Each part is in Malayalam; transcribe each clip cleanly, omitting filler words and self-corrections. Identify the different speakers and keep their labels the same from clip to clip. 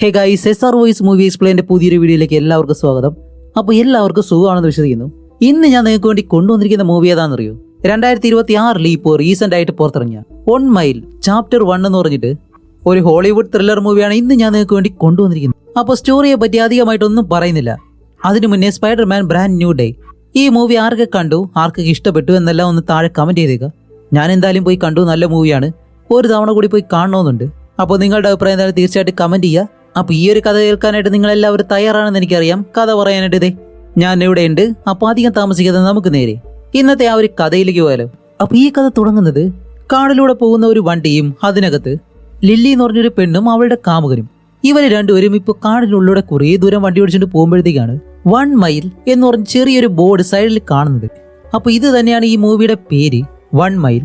Speaker 1: ഹേ ഗൈസ്, SR വോയിസ് മൂവി എക്സ്പ്ലെയിൻ്റെ പുതിയൊരു വീഡിയോയിലേക്ക് എല്ലാവർക്കും സ്വാഗതം. അപ്പോൾ എല്ലാവർക്കും സുഖമാണെന്ന് വിശ്വസിക്കുന്നു. ഇന്ന് ഞാൻ നിങ്ങൾക്ക് വേണ്ടി കൊണ്ടുവന്നിരിക്കുന്ന മൂവി ഏതാണെന്നറിയോ? 2026 ഇപ്പോൾ റീസെന്റ് ആയിട്ട് പുറത്തിറങ്ങിയ 1 മൈൽ ചാപ്റ്റർ 1 എന്ന് പറഞ്ഞിട്ട് ഒരു ഹോളിവുഡ് ത്രില്ലർ മൂവിയാണ് ഇന്ന് ഞാൻ നിങ്ങൾക്ക് വേണ്ടി കൊണ്ടുവന്നിരിക്കുന്നത്. അപ്പോൾ സ്റ്റോറിയെ പറ്റി അധികമായിട്ടൊന്നും പറയുന്നില്ല. അതിനു മുന്നേ സ്പൈഡർമാൻ ബ്രാൻഡ് ന്യൂ ഡേ ഈ മൂവി ആർക്ക് കണ്ടു, ആർക്കൊക്കെ ഇഷ്ടപ്പെട്ടു എന്നെല്ലാം ഒന്ന് താഴെ കമന്റ് ചെയ്തേക്കുക. ഞാൻ എന്തായാലും പോയി കണ്ടു, നല്ല മൂവിയാണ്, ഒരു തവണ കൂടി പോയി കാണണമെന്നുണ്ട്. അപ്പോൾ നിങ്ങളുടെ അഭിപ്രായം എന്തായാലും തീർച്ചയായിട്ടും കമന്റ് ചെയ്യുക. അപ്പോൾ ഈ ഒരു കഥ കേൾക്കാനായിട്ട് നിങ്ങൾ എല്ലാവരും തയ്യാറാണെന്ന് എനിക്കറിയാം. കഥ പറയാനായിട്ട് ഇതേ ഞാൻ ഇവിടെ ഉണ്ട്. അപ്പോൾ അധികം താമസിക്കാതെ നമുക്ക് നേരെ ഇന്നത്തെ ആ ഒരു കഥയിലേക്ക് പോയാലോ. അപ്പോൾ ഈ കഥ തുടങ്ങുന്നത് കാടിലൂടെ പോകുന്ന ഒരു വണ്ടിയും അതിനകത്ത് ലില്ലി എന്ന് പറഞ്ഞൊരു പെണ്ണും അവളുടെ കാമുകനും. ഇവര് രണ്ടുപേരും ഇപ്പോൾ കാടിനുള്ളിലൂടെ കുറേ ദൂരം വണ്ടി ഓടിച്ചിട്ട് പോകുമ്പോഴത്തേക്കാണ് 1 മൈൽ എന്ന് പറഞ്ഞ ചെറിയൊരു ബോർഡ് സൈഡിൽ കാണുന്നത്. അപ്പോൾ ഇത് തന്നെയാണ് ഈ മൂവിയുടെ പേര്, 1 മൈൽ.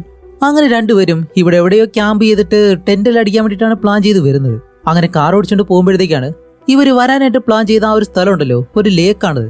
Speaker 1: അങ്ങനെ രണ്ടുപേരും ഇവിടെ എവിടെയോ ക്യാമ്പ് ചെയ്തിട്ട് ടെന്റിൽ അടിക്കാൻ വേണ്ടിയിട്ടാണ് പ്ലാൻ ചെയ്ത് വരുന്നത്. അങ്ങനെ കാർ ഓടിച്ചുകൊണ്ട് പോകുമ്പോഴത്തേക്കാണ് ഇവര് വരാനായിട്ട് പ്ലാൻ ചെയ്ത ആ ഒരു സ്ഥലം ഉണ്ടല്ലോ, ഒരു ലേക്കാണത്.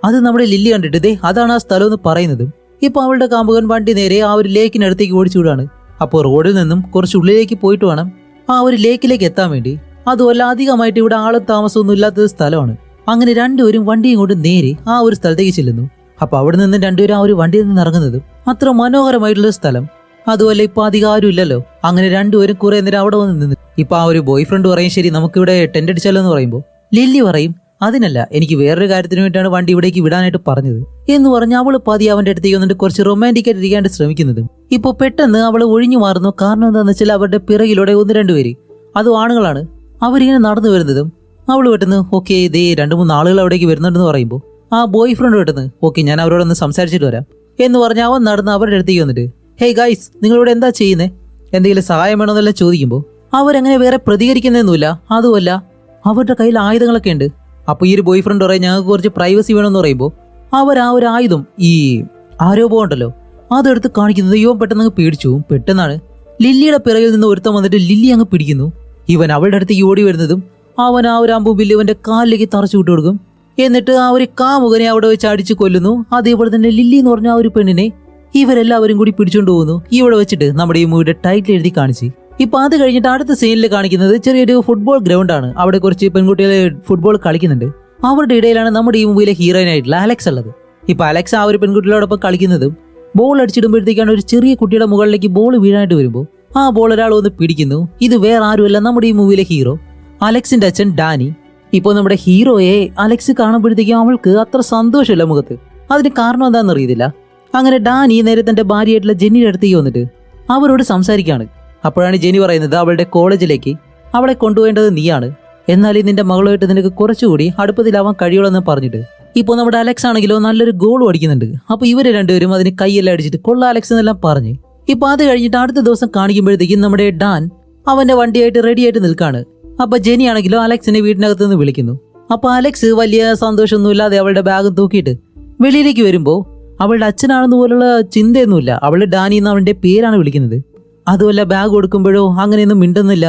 Speaker 1: അത് നമ്മുടെ ലില്ലി കണ്ടിട്ട് ദേ അതാണ് ആ സ്ഥലം എന്ന് പറയുന്നത്. ഇപ്പൊ അവളുടെ കാമുകൻ വണ്ടി നേരെ ആ ഒരു ലേക്കിനടുത്തേക്ക് ഓടിച്ചു വിടാണ്. അപ്പോൾ റോഡിൽ നിന്നും കുറച്ച് ഉള്ളിലേക്ക് പോയിട്ട് വേണം ആ ഒരു ലേക്കിലേക്ക് എത്താൻ വേണ്ടി. അതുമല്ല അധികമായിട്ട് ഇവിടെ ആളും താമസമൊന്നും ഇല്ലാത്തൊരു സ്ഥലമാണ്. അങ്ങനെ രണ്ടുപേരും വണ്ടിയും കൊണ്ട് നേരെ ആ ഒരു സ്ഥലത്തേക്ക് ചെല്ലുന്നു. അപ്പൊ അവിടെ നിന്നും രണ്ടുപേരും ആ ഒരു വണ്ടിയിൽ നിന്ന് ഇറങ്ങുന്നതും അത്ര മനോഹരമായിട്ടുള്ള സ്ഥലം. അതുമല്ല ഇപ്പൊ അധികം ആരും ഇല്ലല്ലോ. അങ്ങനെ രണ്ടുപേരും കുറെ നേരം അവിടെ വന്ന് നിന്ന് ഇപ്പൊ ആ ഒരു ബോയ് ഫ്രണ്ട് പറയും, ശരി നമുക്കിവിടെ ടെന്റ് അടിച്ചാലോ എന്ന് പറയുമ്പോൾ ലില്ലി പറയും, അതിനല്ല, എനിക്ക് വേറൊരു കാര്യത്തിന് വേണ്ടിയാണ് വണ്ടി ഇവിടേക്ക് വിടാനായിട്ട് പറഞ്ഞത് എന്ന് പറഞ്ഞ് അവള് പതി അവന്റെ അടുത്തേക്ക് വന്നിട്ട് കുറച്ച് റൊമാൻറ്റിക് ആയിട്ട് ഇരിക്കാണ്ട് ശ്രമിക്കുന്നതും ഇപ്പൊ പെട്ടെന്ന് അവള് ഒഴിഞ്ഞു മാറുന്നു. കാരണം എന്താണെന്ന് വെച്ചാൽ അവരുടെ പിറകിലൂടെ 1-2 പേര്, അതും ആണുങ്ങളാണ്, അവരിങ്ങനെ നടന്നു വരുന്നതും അവള് പെട്ടെന്ന് ഓക്കെ ഇതേ 2-3 ആളുകൾ അവിടേക്ക് വരുന്നുണ്ടെന്ന് പറയുമ്പോൾ ആ ബോയ് ഫ്രണ്ട് പെട്ടെന്ന് ഓക്കെ ഞാൻ അവരോടൊന്ന് സംസാരിച്ചിട്ട് വരാം എന്ന് പറഞ്ഞ് അവൻ നടന്ന് അവരുടെ അടുത്തേക്ക് വന്നിട്ട് ഹേയ് ഗൈസ്, നിങ്ങളിവിടെ എന്താ ചെയ്യുന്നേ, എന്തെങ്കിലും സഹായം വേണമെന്നെല്ലാം ചോദിക്കുമ്പോൾ അവരങ്ങനെ വേറെ പ്രതികരിക്കുന്നൊന്നുമില്ല. അതുമല്ല അവരുടെ കയ്യിൽ ആയുധങ്ങളൊക്കെ ഉണ്ട്. അപ്പോൾ ഈ ഒരു ബോയ് ഫ്രണ്ട് പറയും ഞങ്ങൾക്ക് കുറച്ച് പ്രൈവസി വേണമെന്ന് പറയുമ്പോൾ അവർ ആ ഒരു ആയുധം, ഈ ആരോപം ഉണ്ടല്ലോ, അതെടുത്ത് കാണിക്കുന്നത് ഇവൻ പെട്ടെന്ന് പേടിച്ചു. പെട്ടെന്നാണ് ലില്ലിയുടെ പിറകിൽ നിന്ന് ഒരുത്തം വന്നിട്ട് ലില്ലി അങ്ങ് പിടിക്കുന്നു. ഇവൻ അവളുടെ അടുത്തേക്ക് ഓടി വരുന്നതും അവൻ ആ ഒരു അമ്പും ബില്ല് ഇവന്റെ കാലിലേക്ക് തറച്ചു വിട്ടു കൊടുക്കും. എന്നിട്ട് ആ ഒരു കാമുകനെ അവിടെ വെച്ച് അടിച്ചു കൊല്ലുന്നു. അതേപോലെ തന്നെ ലില്ലി എന്ന് പറഞ്ഞ ആ ഒരു പെണ്ണിനെ ഇവരെല്ലാവരും കൂടി പിടിച്ചോണ്ട് പോകുന്നു. ഇവിടെ വെച്ചിട്ട് നമ്മുടെ ഈ മൂവിയുടെ ടൈറ്റിൽ എഴുതി കാണിച്ച്. ഇപ്പൊ അത് കഴിഞ്ഞിട്ട് അടുത്ത സീനിൽ കാണിക്കുന്നത് ചെറിയൊരു ഫുട്ബോൾ ഗ്രൗണ്ട് ആണ്. അവിടെ കുറച്ച് പെൺകുട്ടികൾ ഫുട്ബോൾ കളിക്കുന്നുണ്ട്. അവരുടെ ഇടയിലാണ് നമ്മുടെ ഈ മൂവിയിലെ ഹീറോയിൻ ആയിട്ടുള്ള അലക്സ് ഉള്ളത്. ഇപ്പൊ അലക്സ് ആ ഒരു പെൺകുട്ടികളോടൊപ്പം കളിക്കുന്നതും ബോൾ അടിച്ചിടുമ്പോഴത്തേക്കാണ് ഒരു ചെറിയ കുട്ടിയുടെ മുകളിലേക്ക് ബോൾ വീഴാനായിട്ട് വരുമ്പോൾ ആ ബോൾ ഒരാൾ വന്ന് പിടിക്കുന്നു. ഇത് വേറെ ആരുമല്ല, നമ്മുടെ ഈ മൂവിയിലെ ഹീറോ അലക്സിന്റെ അച്ഛൻ ഡാനി. ഇപ്പോൾ നമ്മുടെ ഹീറോയെ അലക്സ് കാണുമ്പോഴത്തേക്കും അവൾക്ക് അത്ര സന്തോഷമില്ല മുഖത്ത്. അതിന് കാരണം എന്താണെന്ന് അറിയത്തില്ല. അങ്ങനെ ഡാനി നേരെ തന്റെ ഭാര്യയായിട്ടുള്ള ജെന്നിയുടെ അടുത്തേക്ക് വന്നിട്ട് അവരോട് സംസാരിക്കുകയാണ്. അപ്പോഴാണ് ജെന്നി പറയുന്നത് അവളുടെ കോളേജിലേക്ക് അവളെ കൊണ്ടുപോകേണ്ടത് നീയാണ്, എന്നാലും നിന്റെ മകളുമായിട്ട് നിനക്ക് കുറച്ചുകൂടി അടുപ്പത്തിലാവാൻ കഴിയുള്ളൂ പറഞ്ഞിട്ട് ഇപ്പോൾ നമ്മുടെ അലക്സ് ആണെങ്കിലോ നല്ലൊരു ഗോൾ അടിക്കുന്നുണ്ട്. അപ്പോൾ ഇവര് രണ്ടുപേരും അതിന് കൈയെല്ലാം അടിച്ചിട്ട് കൊള്ള അലക്സ് എന്നെല്ലാം പറഞ്ഞ് ഇപ്പൊ അത് കഴിഞ്ഞിട്ട് അടുത്ത ദിവസം കാണിക്കുമ്പോഴത്തേക്കും നമ്മുടെ ഡാൻ അവന്റെ വണ്ടിയായിട്ട് റെഡി ആയിട്ട് നിൽക്കാണ്. അപ്പൊ ജെന്നി ആണെങ്കിലോ അലക്സിനെ വീടിനകത്ത് നിന്ന് വിളിക്കുന്നു. അപ്പൊ അലക്സ് വലിയ സന്തോഷമൊന്നുമില്ലാതെ അവളുടെ ബാഗും തൂക്കിയിട്ട് വെളിയിലേക്ക് വരുമ്പോ അവളുടെ അച്ഛനാണെന്ന് പോലുള്ള ചിന്തയൊന്നുമില്ല. അവളുടെ ഡാനി എന്ന് അവന്റെ പേരാണ് വിളിക്കുന്നത്. അതുമല്ല ബാഗ് കൊടുക്കുമ്പോഴോ അങ്ങനെയൊന്നും മിണ്ടുന്നില്ല.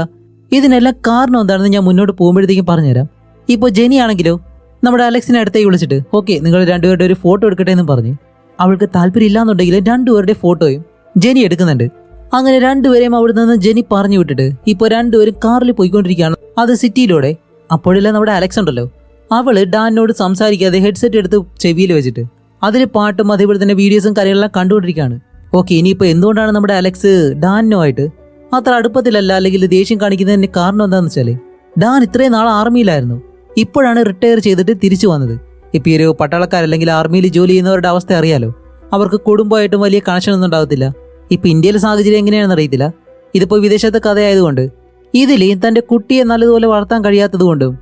Speaker 1: ഇതിനെല്ലാം കാരണം എന്താണെന്ന് ഞാൻ മുന്നോട്ട് പോകുമ്പോഴത്തേക്കും പറഞ്ഞുതരാം. ഇപ്പോൾ ജെനി ആണെങ്കിലോ നമ്മുടെ അലക്സിനെ അടുത്തേക്ക് വിളിച്ചിട്ട് ഓക്കെ നിങ്ങൾ രണ്ടുപേരുടെ ഒരു ഫോട്ടോ എടുക്കട്ടെ എന്ന് പറഞ്ഞ് അവൾക്ക് താല്പര്യം ഇല്ലാന്നുണ്ടെങ്കിൽ രണ്ടുപേരുടെ ഫോട്ടോയും ജെനി എടുക്കുന്നുണ്ട്. അങ്ങനെ രണ്ടുപേരെയും അവിടെ നിന്ന് ജെനി പറഞ്ഞു വിട്ടിട്ട് ഇപ്പോൾ രണ്ടുപേരും കാറിൽ പോയിക്കൊണ്ടിരിക്കുകയാണ്, അത് സിറ്റിയിലൂടെ. അപ്പോഴെല്ലാം നമ്മുടെ അലക്സ് ഉണ്ടല്ലോ, അവള് ഡാനിനോട് സംസാരിക്കാതെ ഹെഡ്സെറ്റ് എടുത്ത് ചെവിയിൽ വെച്ചിട്ട് അതിന് പാട്ടും അതേപോലെ തന്നെ വീഡിയോസും കാര്യങ്ങളെല്ലാം കണ്ടുകൊണ്ടിരിക്കുകയാണ്. ഓക്കെ ഇനിയിപ്പോൾ എന്തുകൊണ്ടാണ് നമ്മുടെ അലക്സ് ഡാനുമായിട്ട് അത്ര അടുപ്പത്തിലല്ല അല്ലെങ്കിൽ ദേഷ്യം കാണിക്കുന്നതിന് കാരണം എന്താണെന്ന് വെച്ചാൽ ഡാൻ ഇത്രയും നാൾ ആർമിയിലായിരുന്നു, ഇപ്പോഴാണ് റിട്ടയർ ചെയ്തിട്ട് തിരിച്ചു വന്നത്. ഇപ്പം ഈ ഒരു പട്ടാളക്കാരല്ലെങ്കിൽ ആർമിയിൽ ജോലി ചെയ്യുന്നവരുടെ അവസ്ഥ അറിയാലോ, അവർക്ക് കുടുംബമായിട്ടും വലിയ കണക്ഷനൊന്നും ഉണ്ടാകത്തില്ല. ഇപ്പം ഇന്ത്യയിലെ സാഹചര്യം എങ്ങനെയാണെന്ന് അറിയത്തില്ല. ഇതിപ്പോൾ വിദേശത്തെ കഥയായതുകൊണ്ട് ഇതിൽ തൻ്റെ കുട്ടിയെ നല്ലതുപോലെ വളർത്താൻ കഴിയാത്തത് കൊണ്ടും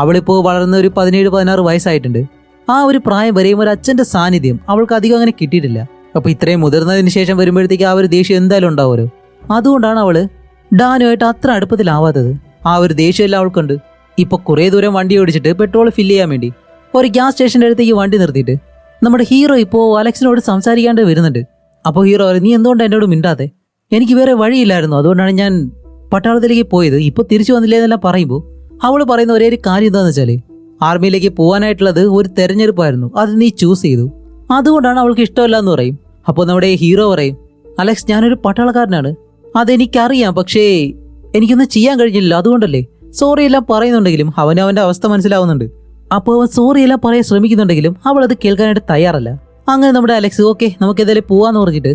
Speaker 1: അവളിപ്പോൾ വളർന്ന ഒരു 17-16 വയസ്സായിട്ടുണ്ട്. ആ ഒരു പ്രായം വരെയും ഒരു അച്ഛൻ്റെ സാന്നിധ്യം അവൾക്ക് അധികം അങ്ങനെ കിട്ടിയിട്ടില്ല. അപ്പോൾ ഇത്രയും മുതിർന്നതിന് ശേഷം വരുമ്പോഴത്തേക്ക് ആ ഒരു ദേഷ്യം എന്തായാലും ഉണ്ടാവുമല്ലോ. അതുകൊണ്ടാണ് അവള് ഡാനുമായിട്ട് അത്ര അടുപ്പത്തിലാവാത്തത്. ആ ഒരു ദേഷ്യമെല്ലാം അവൾക്കുണ്ട്. ഇപ്പൊ കുറേ ദൂരം വണ്ടി ഓടിച്ചിട്ട് പെട്രോൾ ഫില്ല് ചെയ്യാൻ വേണ്ടി ഒരു ഗ്യാസ് സ്റ്റേഷൻ്റെ അടുത്തേക്ക് വണ്ടി നിർത്തിയിട്ട് നമ്മുടെ ഹീറോ ഇപ്പോൾ അലക്സിനോട് സംസാരിക്കാണ്ട് വരുന്നുണ്ട്. അപ്പോൾ ഹീറോ പറയും നീ എന്തുകൊണ്ട് എന്നോട് മിണ്ടാതെ, എനിക്ക് വേറെ വഴിയില്ലായിരുന്നു, അതുകൊണ്ടാണ് ഞാൻ പട്ടാളത്തിലേക്ക് പോയത്, ഇപ്പോൾ തിരിച്ചു വന്നില്ലേ എന്നെല്ലാം പറയുമ്പോൾ അവൾ പറയുന്ന ഒരേ ഒരു കാര്യം എന്താണെന്ന് വെച്ചാൽ ആർമിയിലേക്ക് പോകാനായിട്ടുള്ളത് ഒരു തെരഞ്ഞെടുപ്പായിരുന്നു, അത് നീ ചൂസ് ചെയ്തു, അതുകൊണ്ടാണ് അവൾക്ക് ഇഷ്ടമല്ല എന്ന് പറയും. അപ്പോൾ നമ്മുടെ ഹീറോ പറയും അലക്സ് ഞാനൊരു പട്ടാളക്കാരനാണ്, അതെനിക്കറിയാം, പക്ഷേ എനിക്കൊന്നും ചെയ്യാൻ കഴിഞ്ഞില്ല, അതുകൊണ്ടല്ലേ സോറി എല്ലാം പറയുന്നുണ്ടെങ്കിലും അവന്റെ അവസ്ഥ മനസ്സിലാവുന്നുണ്ട്. അപ്പോൾ അവൻ സോറി എല്ലാം പറയാൻ ശ്രമിക്കുന്നുണ്ടെങ്കിലും അവൾ അത് കേൾക്കാനായിട്ട് തയ്യാറല്ല. അങ്ങനെ നമ്മുടെ അലക്സ് ഓക്കെ നമുക്ക് ഏതായാലും പോവാന്ന് പറഞ്ഞിട്ട്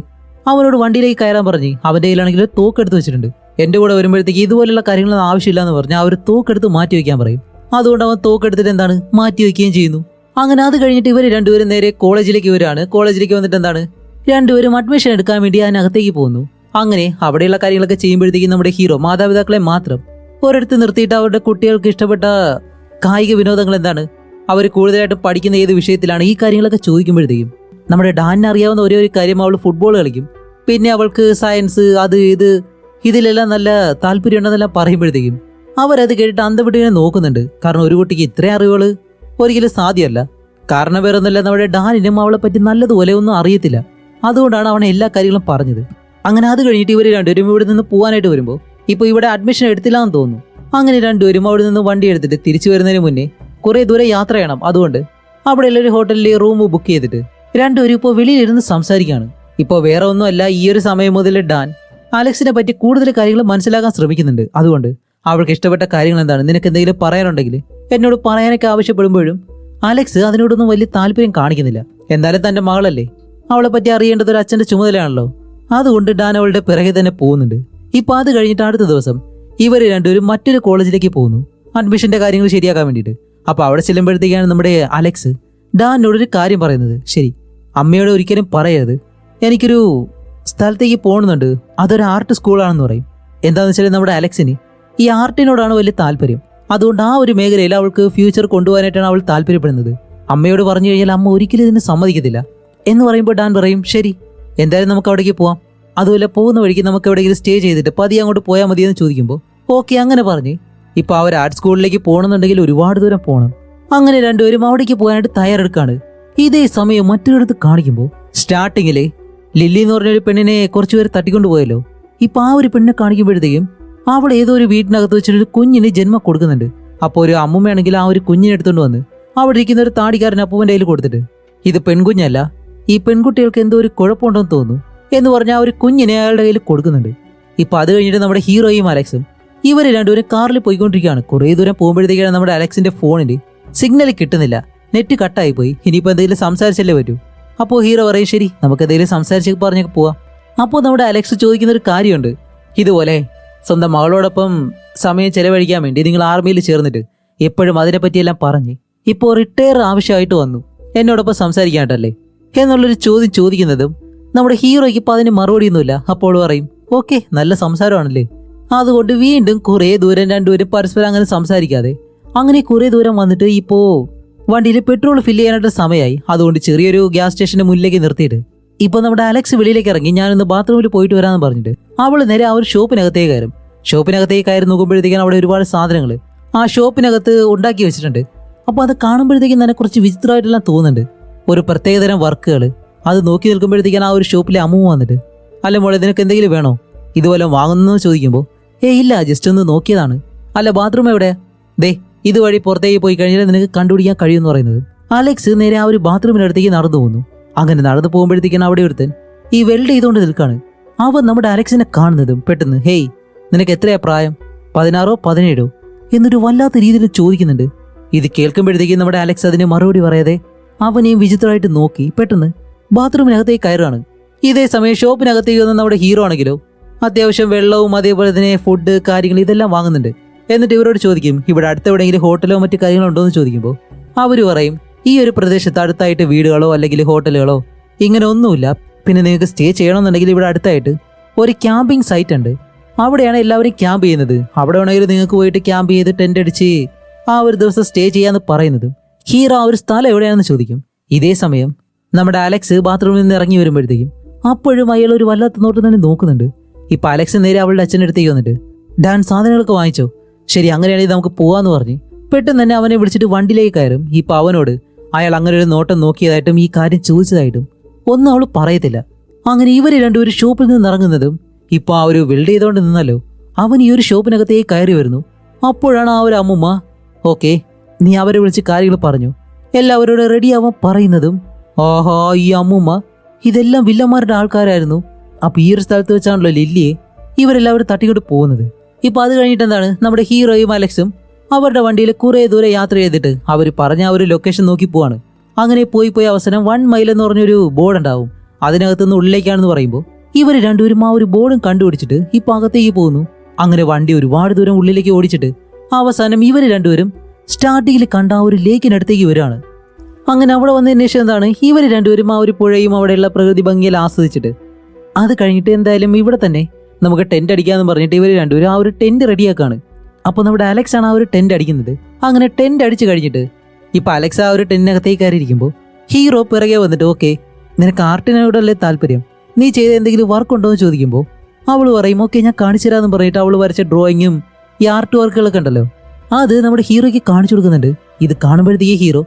Speaker 1: അവനോട് വണ്ടിയിലേക്ക് കയറാൻ പറഞ്ഞ് അവന്റെ കയ്യിലാണെങ്കിൽ ഒരു തോക്കെടുത്ത് വെച്ചിട്ടുണ്ട്. എന്റെ കൂടെ വരുമ്പോഴത്തേക്ക് ഇതുപോലുള്ള കാര്യങ്ങളൊന്നും ആവശ്യമില്ല എന്ന് പറഞ്ഞാൽ ആ ഒരു തോക്കെടുത്ത് മാറ്റി വെക്കാൻ പറയും. അതുകൊണ്ട് അവൻ തോക്കെടുത്തിട്ട് എന്താണ് മാറ്റി വെക്കുകയും ചെയ്യുന്നു. അങ്ങനെ അത് കഴിഞ്ഞിട്ട് ഇവർ രണ്ടുപേരും നേരെ കോളേജിലേക്ക് വരികയാണ്. കോളേജിലേക്ക് വന്നിട്ട് എന്താണ് രണ്ടുപേരും അഡ്മിഷൻ എടുക്കാൻ വേണ്ടി അതിനകത്തേക്ക് പോകുന്നു. അങ്ങനെ അവിടെയുള്ള കാര്യങ്ങളൊക്കെ ചെയ്യുമ്പോഴത്തേക്കും നമ്മുടെ ഹീറോ മാതാപിതാക്കളെ മാത്രം ഒരിടത്ത് നിർത്തിയിട്ട് അവരുടെ കുട്ടികൾക്ക് ഇഷ്ടപ്പെട്ട കായിക വിനോദങ്ങൾ എന്താണ് അവർ കൂടുതലായിട്ട് പഠിക്കുന്ന ഏത് വിഷയത്തിലാണ് ഈ കാര്യങ്ങളൊക്കെ ചോദിക്കുമ്പോഴത്തേക്കും നമ്മുടെ ഡാനിന് അറിയാവുന്ന ഒരേ ഒരു കാര്യം അവൾ ഫുട്ബോൾ കളിക്കും. പിന്നെ അവൾക്ക് സയൻസ് അത് ഇതിലെല്ലാം നല്ല താല്പര്യം ഉണ്ടെന്നെല്ലാം പറയുമ്പോഴത്തേക്കും അവരത് കേട്ടിട്ട് അന്തവിട്ടിങ്ങനെ നോക്കുന്നുണ്ട്. കാരണം ഒരു കുട്ടിക്ക് ഇത്രയും അറിവുകൾ ഒരിക്കലും സാധ്യമല്ല. കാരണം വേറൊന്നുമല്ല, നമ്മുടെ ഡാനിനും അവളെ പറ്റി നല്ലതുപോലെ ഒന്നും അറിയത്തില്ല. അതുകൊണ്ടാണ് അവൻ എല്ലാ കാര്യങ്ങളും പറഞ്ഞത്. അങ്ങനെ അത് കഴിഞ്ഞിട്ട് ഇവർ രണ്ടുപേരും ഇവിടെ നിന്ന് പോകാനായിട്ട് വരുമ്പോൾ ഇപ്പോൾ ഇവിടെ അഡ്മിഷൻ എടുത്തില്ല എന്ന് തോന്നുന്നു. അങ്ങനെ രണ്ടുപേരും അവിടെ നിന്ന് വണ്ടി എടുത്തിട്ട് തിരിച്ചു വരുന്നതിന് മുന്നേ കുറേ ദൂരെ യാത്ര ചെയ്യണം. അതുകൊണ്ട് അവിടെയുള്ള ഒരു ഹോട്ടലിൽ റൂം ബുക്ക് ചെയ്തിട്ട് രണ്ടുപേരും ഇപ്പോൾ വെളിയിലിരുന്ന് സംസാരിക്കുകയാണ്. ഇപ്പോൾ വേറെ ഒന്നുമല്ല, ഈ ഒരു സമയം മുതൽ ഡാൻ അലക്സിനെ പറ്റി കൂടുതൽ കാര്യങ്ങൾ മനസ്സിലാക്കാൻ ശ്രമിക്കുന്നുണ്ട്. അതുകൊണ്ട് അവൾക്ക് ഇഷ്ടപ്പെട്ട കാര്യങ്ങൾ എന്താണ്, നിനക്ക് എന്തെങ്കിലും പറയാനുണ്ടെങ്കിൽ എന്നോട് പറയാനൊക്കെ ആവശ്യപ്പെടുമ്പോഴും അലക്സ് അതിനോടൊന്നും വലിയ താല്പര്യം കാണിക്കുന്നില്ല. എന്തായാലും തന്റെ മകളല്ലേ, അവളെ പറ്റി അറിയേണ്ടത് ഒരു അച്ഛന്റെ ചുമതലയാണല്ലോ. അതുകൊണ്ട് ഡാൻ അവളുടെ പിറകെ തന്നെ പോകുന്നുണ്ട്. ഇപ്പൊ അത് കഴിഞ്ഞിട്ട് അടുത്ത ദിവസം ഇവര് രണ്ടുപേരും മറ്റൊരു കോളേജിലേക്ക് പോകുന്നു അഡ്മിഷന്റെ കാര്യങ്ങൾ ശരിയാക്കാൻ വേണ്ടിയിട്ട്. അപ്പൊ അവിടെ ചെല്ലുമ്പോഴത്തേക്കാണ് നമ്മുടെ അലക്സ് ഡാനിനോടൊരു കാര്യം പറയുന്നത്. ശരി, അമ്മയോട് ഒരിക്കലും പറയരുത്, എനിക്കൊരു സ്ഥലത്തേക്ക് പോകുന്നുണ്ട്, അതൊരു ആർട്ട് സ്കൂളാണെന്ന് പറയും. എന്താണെന്ന് വെച്ചാൽ നമ്മുടെ അലക്സിന് ഈ ആർട്ടിനോടാണ് വലിയ താല്പര്യം. അതുകൊണ്ട് ആ ഒരു മേഖലയിൽ അവൾക്ക് ഫ്യൂച്ചർ കൊണ്ടുപോകാനായിട്ടാണ് അവൾ താല്പര്യപ്പെടുന്നത്. അമ്മയോട് പറഞ്ഞു കഴിഞ്ഞാൽ അമ്മ ഒരിക്കലും ഇതിന് സമ്മതിക്കത്തില്ല എന്ന് പറയുമ്പോൾ ഡാൻ പറയും ശരി, എന്തായാലും നമുക്ക് അവിടേക്ക് പോവാം, അതുപോലെ പോകുന്ന വഴിക്ക് നമുക്ക് എവിടെയെങ്കിലും സ്റ്റേ ചെയ്തിട്ട് പതിയെ അങ്ങോട്ട് പോയാൽ മതിയെന്ന് ചോദിക്കുമ്പോൾ ഓക്കെ അങ്ങനെ പറഞ്ഞ് ഇപ്പോൾ അവർ ആർട്ട് സ്കൂളിലേക്ക് പോകണമെന്നുണ്ടെങ്കിൽ ഒരുപാട് ദൂരം പോകണം. അങ്ങനെ രണ്ടുപേരും അവിടേക്ക് പോകാനായിട്ട് തയ്യാറെടുക്കാണ്. ഇതേ സമയം മറ്റൊരിടത്ത് കാണിക്കുമ്പോൾ സ്റ്റാർട്ടിങ്ങില് ലില്ലി എന്ന് പറഞ്ഞൊരു പെണ്ണിനെ കുറച്ചുപേർ തട്ടിക്കൊണ്ടുപോയല്ലോ. ഇപ്പൊ ആ ഒരു പെണ്ണിനെ കാണിക്കുമ്പോഴത്തേക്കും അവൾ ഏതോ ഒരു വീട്ടിനകത്ത് വെച്ചിട്ടൊരു കുഞ്ഞിന് ജന്മം കൊടുക്കുന്നുണ്ട്. അപ്പോൾ ഒരു അമ്മൂമ്മയാണെങ്കിൽ ആ ഒരു കുഞ്ഞിനെ എടുത്തുകൊണ്ട് വന്ന് അവിടെ ഇരിക്കുന്ന ഒരു താടിക്കാരൻ അപ്പൂവന്റെ കയ്യിൽ കൊടുത്തിട്ട് ഇത് പെൺകുഞ്ഞല്ല, ഈ പെൺകുട്ടികൾക്ക് എന്തോ ഒരു കുഴപ്പമുണ്ടെന്ന് തോന്നുന്നു എന്ന് പറഞ്ഞാൽ ആ ഒരു കുഞ്ഞിനെ അയാളുടെ കയ്യിൽ കൊടുക്കുന്നുണ്ട്. ഇപ്പൊ അത് കഴിഞ്ഞിട്ട് നമ്മുടെ ഹീറോയും അലക്സും ഇവര് രണ്ടുപേരും കാറിൽ പോയിക്കൊണ്ടിരിക്കുകയാണ്. കുറേ ദൂരം പോകുമ്പോഴത്തേക്കാണ് നമ്മുടെ അലക്സിന്റെ ഫോണിൽ സിഗ്നൽ കിട്ടുന്നില്ല, നെറ്റ് കട്ടായി പോയി. ഇനിയിപ്പോൾ എന്തെങ്കിലും സംസാരിച്ചല്ലേ പറ്റൂ. അപ്പോൾ ഹീറോ പറയും ശരി, നമുക്ക് എന്തെങ്കിലും സംസാരിച്ച് പറഞ്ഞൊക്കെ പോവാം. അപ്പോൾ നമ്മുടെ അലക്സ് ചോദിക്കുന്ന ഒരു കാര്യമുണ്ട്, ഇതുപോലെ സ്വന്തം മകളോടൊപ്പം സമയം ചെലവഴിക്കാൻ വേണ്ടി നിങ്ങൾ ആർമിയിൽ ചേർന്നിട്ട് എപ്പോഴും അതിനെപ്പറ്റിയെല്ലാം പറഞ്ഞ് ഇപ്പോൾ റിട്ടയർ ആവശ്യമായിട്ട് വന്നു എന്നോടൊപ്പം സംസാരിക്കാനായിട്ടല്ലേ എന്നുള്ളൊരു ചോദ്യം ചോദിക്കുന്നതും നമ്മുടെ ഹീറോയ്ക്ക് ഇപ്പം അതിന് മറുപടിയൊന്നുമില്ല. അപ്പോൾ പറയും ഓക്കെ, നല്ല സംസാരമാണല്ലേ. അതുകൊണ്ട് വീണ്ടും കുറേ ദൂരം രണ്ടുപേരും പരസ്പരം അങ്ങനെ സംസാരിക്കാതെ അങ്ങനെ കുറേ ദൂരം വന്നിട്ട് ഇപ്പോൾ വണ്ടിയിൽ പെട്രോൾ ഫില്ല് ചെയ്യാനായിട്ട് സമയമായി. അതുകൊണ്ട് ചെറിയൊരു ഗ്യാസ് സ്റ്റേഷന്റെ മുന്നിലേക്ക് നിർത്തിയിട്ട് ഇപ്പൊ നമ്മുടെ അലക്സ് വെളിയിലേക്ക് ഇറങ്ങി ഞാനൊന്ന് ബാത്റൂമിൽ പോയിട്ട് വരാമെന്ന് പറഞ്ഞിട്ട് അവള് നേരെ ആ ഒരു ഷോപ്പിനകത്തേക്ക് കയറും. ഷോപ്പിനകത്തേക്ക് കയറി നോക്കുമ്പോഴത്തേക്കാണ് അവിടെ ഒരുപാട് സാധനങ്ങൾ ആ ഷോപ്പിനകത്ത് ഉണ്ടാക്കി വെച്ചിട്ടുണ്ട്. അപ്പോൾ അത് കാണുമ്പോഴത്തേക്കും തന്നെ കുറച്ച് വിചിത്രമായിട്ടെല്ലാം തോന്നുന്നുണ്ട്. ഒരു പ്രത്യേകതരം വർക്കുകൾ അത് നോക്കി നിൽക്കുമ്പോഴത്തേക്കാണ് ആ ഒരു ഷോപ്പിലെ അമ്മു വന്നിട്ട് അല്ല മോളെ നിനക്ക് എന്തെങ്കിലും വേണോ, ഇതുപോലെ വാങ്ങുന്നു ചോദിക്കുമ്പോൾ ഇല്ല ജസ്റ്റ് ഒന്ന് നോക്കിയതാണ്. അല്ല ബാത്റൂം എവിടെയാ, ദേ ഇതുവഴി പുറത്തേക്ക് പോയി കഴിഞ്ഞാൽ നിനക്ക് കണ്ടുപിടിക്കാൻ കഴിയുമെന്ന് പറയുന്നത്. അലക്സ് നേരെ ആ ഒരു ബാത്റൂമിനടുത്തേക്ക് നടന്നു പോകുന്നു. അങ്ങനെ നടന്നു പോകുമ്പോഴത്തേക്കാണ് അവിടെ ഒരുത്തൻ ഈ വെൽഡ് ചെയ്തുകൊണ്ട് നിൽക്കാണ്. അവൻ നമ്മുടെ അലക്സിനെ കാണുന്നതും പെട്ടെന്ന് ഹേയ് നിനക്ക് എത്രയാ പ്രായം, 16 17 എന്നൊരു വല്ലാത്ത രീതിയിൽ ചോദിക്കുന്നുണ്ട്. ഇത് കേൾക്കുമ്പോഴത്തേക്കും നമ്മുടെ അലക്സ് അതിന് മറുപടി പറയാതെ അവനെയും വിചിത്രമായിട്ട് നോക്കി പെട്ടെന്ന് ബാത്റൂമിനകത്തേക്ക് കയറാണ്. ഇതേ സമയം ഷോപ്പിനകത്തേക്ക് വന്ന് നമ്മുടെ ഹീറോ ആണെങ്കിലോ അത്യാവശ്യം വെള്ളവും അതേപോലെ തന്നെ ഫുഡ് കാര്യങ്ങൾ ഇതെല്ലാം വാങ്ങുന്നുണ്ട്. എന്നിട്ട് ഇവരോട് ചോദിക്കും ഇവിടെ അടുത്തെവിടെയെങ്കിലും ഹോട്ടലോ മറ്റു കാര്യങ്ങളോ ഉണ്ടോ എന്ന് ചോദിക്കുമ്പോൾ അവർ പറയും ഈ ഒരു പ്രദേശത്ത് അടുത്തായിട്ട് വീടുകളോ അല്ലെങ്കിൽ ഹോട്ടലുകളോ ഇങ്ങനെ ഒന്നുമില്ല, പിന്നെ നിങ്ങൾക്ക് സ്റ്റേ ചെയ്യണമെന്നുണ്ടെങ്കിൽ ഇവിടെ അടുത്തായിട്ട് ഒരു ക്യാമ്പിംഗ് സൈറ്റ് ഉണ്ട്, അവിടെയാണ് എല്ലാവരും ക്യാമ്പ് ചെയ്യുന്നത്, അവിടെ വേണമെങ്കിൽ നിങ്ങൾക്ക് പോയിട്ട് ക്യാമ്പ് ചെയ്ത് ടെന്റ് അടിച്ച് ആ ഒരു ദിവസം സ്റ്റേ ചെയ്യാന്ന് പറയുന്നതും ഹീറോ ആ ഒരു സ്ഥലം എവിടെയാണെന്ന് ചോദിക്കും. ഇതേ സമയം നമ്മുടെ അലക്സ് ബാത്റൂമിൽ നിന്ന് ഇറങ്ങി വരുമ്പോഴത്തേക്കും അപ്പോഴും അയാൾ ഒരു വല്ലാത്ത നോട്ടം തന്നെ നോക്കുന്നുണ്ട്. ഇപ്പൊ അലക്സ് നേരെ അവളുടെ അച്ഛൻ്റെ അടുത്തേക്ക് വന്നിട്ട് ഡാൻ സാധനങ്ങളൊക്കെ വാങ്ങിച്ചോ, ശരി അങ്ങനെയാണെങ്കിൽ നമുക്ക് പോവാന്ന് പറഞ്ഞ് പെട്ടെന്ന് തന്നെ അവനെ വിളിച്ചിട്ട് വണ്ടിയിലേക്ക് കയറും. ഇപ്പൊ അവനോട് അയാൾ അങ്ങനെ ഒരു നോട്ടം നോക്കിയതായിട്ടും ഈ കാര്യം ചോദിച്ചതായിട്ടും ഒന്നും അവൾ പറയത്തില്ല. അങ്ങനെ ഇവര് രണ്ടുപേരും ഷോപ്പിൽ നിന്ന് ഇറങ്ങുന്നതും ഇപ്പൊ ആ ഒരു വെൽഡ് ചെയ്തോണ്ട് നിന്നല്ലോ അവൻ ഈ ഒരു ഷോപ്പിനകത്തേക്ക് കയറി വരുന്നു. അപ്പോഴാണ് ആ ഒരു അമ്മുമ്മ ഓക്കെ നീ അവരെ വിളിച്ച് കാര്യങ്ങൾ പറഞ്ഞു എല്ലാവരോടും റെഡിയാവാൻ പറയുന്നതും ആഹാ ഈ അമ്മുമ്മ ഇതെല്ലാം വില്ലന്മാരുടെ ആൾക്കാരായിരുന്നു. അപ്പൊ ഈ ഒരു സ്ഥലത്ത് വെച്ചാണല്ലോ ലില്ലിയെ ഇവരെല്ലാവരും തട്ടിക്കൊണ്ട് പോകുന്നത്. ഇപ്പൊ അത് കഴിഞ്ഞിട്ട് എന്താണ്, നമ്മുടെ ഹീറോയും അലക്സും അവരുടെ വണ്ടിയിൽ കുറെ ദൂരെ യാത്ര ചെയ്തിട്ട് അവർ പറഞ്ഞ ആ ഒരു ലൊക്കേഷൻ നോക്കി പോവാണ്. അങ്ങനെ പോയി അവസാനം 1 മൈൽ എന്ന് പറഞ്ഞൊരു ബോർഡ് ഉണ്ടാവും. അതിനകത്തുനിന്ന് ഉള്ളിലേക്കാണെന്ന് പറയുമ്പോൾ ഇവർ രണ്ടുപേരും ആ ഒരു ബോർഡും കണ്ടുപിടിച്ചിട്ട് ഇപ്പൊ അകത്തേക്ക് പോകുന്നു. അങ്ങനെ വണ്ടി ഒരുപാട് ദൂരം ഉള്ളിലേക്ക് ഓടിച്ചിട്ട് അവസാനം ഇവർ രണ്ടുപേരും സ്റ്റാർട്ടിങ്ങിൽ കണ്ട ആ ഒരു ലേക്കിനടുത്തേക്ക് വരികയാണ്. അങ്ങനെ അവിടെ വന്നതിന് ശേഷം എന്താണ്, ഇവർ രണ്ടുപേരും ആ ഒരു പുഴയും അവിടെയുള്ള പ്രകൃതി ഭംഗിയിൽ ആസ്വദിച്ചിട്ട് അത് കഴിഞ്ഞിട്ട് എന്തായാലും ഇവിടെ തന്നെ നമുക്ക് ടെന്റ് അടിക്കാന്ന് പറഞ്ഞിട്ട് ഇവർ രണ്ടുപേരും ആ ഒരു ടെന്റ് റെഡിയാക്കാണ്. അപ്പോൾ നമ്മുടെ അലക്സ് ആണ് ആ ഒരു ടെന്റ് അടിക്കുന്നത്. അങ്ങനെ ടെന്റ് അടിച്ചു കഴിഞ്ഞിട്ട് ഇപ്പൊ അലക്സ് ആ ഒരു ടെന്റിനകത്തേക്ക് കയറിയിരിക്കുമ്പോൾ ഹീറോ പിറകെ വന്നിട്ട്, ഓക്കെ നിനക്ക് ആർട്ടിനോടല്ലേ താല്പര്യം, നീ ചെയ്ത എന്തെങ്കിലും വർക്ക് ഉണ്ടോ എന്ന് ചോദിക്കുമ്പോൾ അവൾ പറയും, ഓക്കെ ഞാൻ കാണിച്ചു തരാമെന്ന് പറഞ്ഞിട്ട് അവൾ വരച്ച ഡ്രോയിങ്ങും ഈ ആർട്ട് വർക്കുകളൊക്കെ ഉണ്ടല്ലോ അത് നമ്മുടെ ഹീറോയ്ക്ക് കാണിച്ചു കൊടുക്കുന്നുണ്ട്. ഇത് കാണുമ്പോഴത്തേക്ക് ഹീറോ,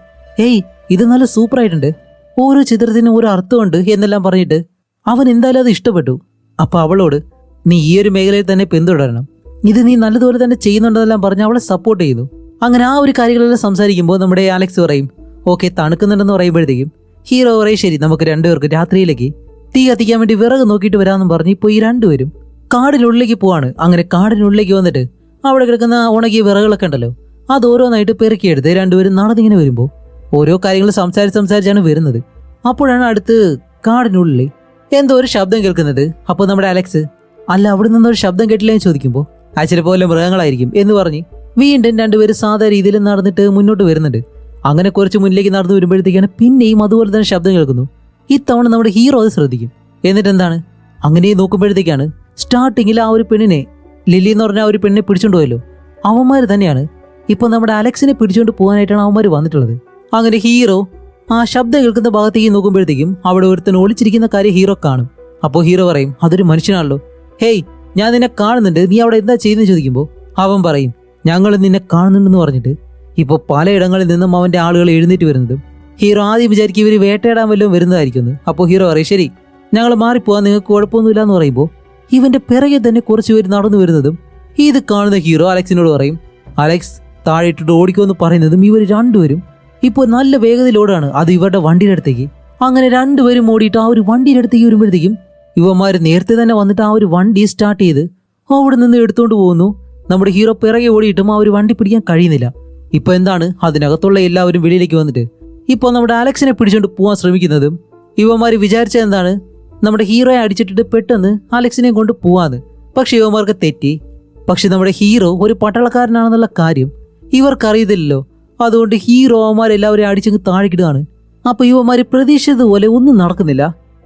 Speaker 1: ഏയ് ഇത് നല്ല സൂപ്പർ ആയിട്ടുണ്ട്, ഓരോ ചിത്രത്തിനും ഓരോ അർത്ഥമുണ്ട് എന്നെല്ലാം പറഞ്ഞിട്ട് അവൻ എന്തായാലും അത് ഇഷ്ടപ്പെട്ടു. അപ്പൊ അവളോട്, നീ ഈ ഒരു മേഖലയിൽ തന്നെ പിന്തുടരണം, ഇത് നീ നല്ലതുപോലെ തന്നെ ചെയ്യുന്നുണ്ടെന്നെല്ലാം പറഞ്ഞ് അവളെ സപ്പോർട്ട് ചെയ്യുന്നു. അങ്ങനെ ആ ഒരു കാര്യങ്ങളെല്ലാം സംസാരിക്കുമ്പോൾ നമ്മുടെ അലക്സ് പറയും, ഓക്കെ തണുക്കുന്നുണ്ടെന്ന് പറയുമ്പോഴത്തേക്കും ഹീറോ പറയും, ശരി നമുക്ക് രണ്ടുപേർക്ക് രാത്രിയിലേക്ക് തീ കത്തിക്കാൻ വേണ്ടി വിറക് നോക്കിയിട്ട് വരാമെന്ന് പറഞ്ഞ് ഇപ്പോൾ ഈ രണ്ടുപേരും കാടിനുള്ളിലേക്ക് പോവാണ്. അങ്ങനെ കാടിനുള്ളിലേക്ക് വന്നിട്ട് അവിടെ കിടക്കുന്ന ഉണങ്ങിയ വിറകളൊക്കെ ഉണ്ടല്ലോ അത് ഓരോന്നായിട്ട് പെറുക്കിയെടുത്ത് രണ്ടുപേരും നടന്നിങ്ങനെ വരുമ്പോൾ ഓരോ കാര്യങ്ങൾ സംസാരിച്ചാണ് വരുന്നത്. അപ്പോഴാണ് അടുത്ത് കാടിനുള്ളിൽ എന്തോ ഒരു ശബ്ദം കേൾക്കുന്നത്. അപ്പോൾ നമ്മുടെ അലക്സ്, അല്ല അവിടെ നിന്നൊരു ശബ്ദം കേട്ടില്ല എന്ന് ചോദിക്കുമ്പോൾ ആ ചിലപ്പോൾ വല്ല മൃഗങ്ങളായിരിക്കും എന്ന് പറഞ്ഞ് വീണ്ടും രണ്ടുപേരും സാധാ രീതിയിൽ നടന്നിട്ട് മുന്നോട്ട് വരുന്നുണ്ട്. അങ്ങനെ കുറച്ച് മുന്നിലേക്ക് നടന്നു വരുമ്പോഴത്തേക്കാണ് പിന്നെയും അതുപോലെ തന്നെ ശബ്ദം കേൾക്കുന്നു. ഇത്തവണ നമ്മുടെ ഹീറോ അത് ശ്രദ്ധിക്കും. എന്നിട്ട് എന്താണ്, അങ്ങനെ നോക്കുമ്പോഴത്തേക്കാണ് സ്റ്റാർട്ടിങ്ങിൽ ആ ഒരു പെണ്ണിനെ, ലില്ലി എന്ന് പറഞ്ഞ ആ ഒരു പെണ്ണിനെ പിടിച്ചോണ്ട് പോയല്ലോ, അവന്മാർ തന്നെയാണ് ഇപ്പൊ നമ്മുടെ അലക്സിനെ പിടിച്ചുകൊണ്ട് പോകാനായിട്ടാണ് അവന്മാർ വന്നിട്ടുള്ളത്. അങ്ങനെ ഹീറോ ആ ശബ്ദം കേൾക്കുന്ന ഭാഗത്തേക്ക് നോക്കുമ്പോഴത്തേക്കും അവിടെ ഒരുത്തൻ ഒളിച്ചിരിക്കുന്ന കാര്യം ഹീറോ കാണും. അപ്പോൾ ഹീറോ പറയും, അതൊരു മനുഷ്യനാണല്ലോ, ഹേയ് ഞാൻ നിന്നെ കാണുന്നുണ്ട്, നീ അവിടെ എന്താ ചെയ്യുന്നത് ചോദിക്കുമ്പോൾ അവൻ പറയും, ഞങ്ങൾ നിന്നെ കാണുന്നുണ്ടെന്ന് പറഞ്ഞിട്ട് ഇപ്പോൾ പലയിടങ്ങളിൽ നിന്നും അവന്റെ ആളുകൾ എഴുന്നേറ്റ് വരുന്നതും ഹീറോ ആദ്യം വിചാരിക്കും ഇവർ വേട്ടയിടാൻ വല്ലതും വരുന്നതായിരിക്കുന്നു. അപ്പോൾ ഹീറോ പറയും, ശരി ഞങ്ങൾ മാറിപ്പോവാൻ, നിങ്ങൾക്ക് കുഴപ്പമൊന്നുമില്ല എന്ന് പറയുമ്പോൾ ഇവന്റെ പിറകെ തന്നെ കുറച്ച് പേര് നടന്നു വരുന്നതും ഇത് കാണുന്ന ഹീറോ അലക്സിനോട് പറയും, അലക്സ് താഴെ ഇട്ടിട്ട് ഓടിക്കുമെന്ന് പറയുന്നതും ഇവർ രണ്ടുപേരും ഇപ്പോൾ നല്ല വേഗതയിലോടാണ് അത് ഇവരുടെ വണ്ടിയുടെ അടുത്തേക്ക്. അങ്ങനെ രണ്ടുപേരും ഓടിയിട്ട് ആ ഒരു വണ്ടിയുടെ അടുത്തേക്ക് വരുമ്പോഴത്തേക്കും ഇവന്മാർ നേരത്തെ തന്നെ വന്നിട്ട് ആ ഒരു വണ്ടി സ്റ്റാർട്ട് ചെയ്ത് അവിടെ നിന്ന് എടുത്തുകൊണ്ട് പോകുന്നു. നമ്മുടെ ഹീറോ പിറകെ ഓടിയിട്ടും ആ ഒരു വണ്ടി പിടിക്കാൻ കഴിയുന്നില്ല. ഇപ്പൊ എന്താണ്, അതിനകത്തുള്ള എല്ലാവരും വെളിയിലേക്ക് വന്നിട്ട് ഇപ്പോൾ നമ്മുടെ അലക്സിനെ പിടിച്ചുകൊണ്ട് പോകാൻ ശ്രമിക്കുന്നതും ഇവന്മാർ വിചാരിച്ചത് എന്താണ്, നമ്മുടെ ഹീറോയെ അടിച്ചിട്ടിട്ട് പെട്ടെന്ന് അലക്സിനെ കൊണ്ട് പോവാന്ന്. പക്ഷെ ഇവന്മാർക്ക് തെറ്റി. പക്ഷെ നമ്മുടെ ഹീറോ ഒരു പട്ടാളക്കാരനാണെന്നുള്ള കാര്യം ഇവർക്കറിയത്തില്ലല്ലോ. അതുകൊണ്ട് ഹീറോ അവന്മാരെല്ലാവരും അടിച്ചങ്ങ് താഴെക്കിടുകയാണ്. അപ്പൊ ഇവന്മാർ പ്രതീക്ഷിച്ചതുപോലെ ഒന്നും നടക്കുന്നില്ല.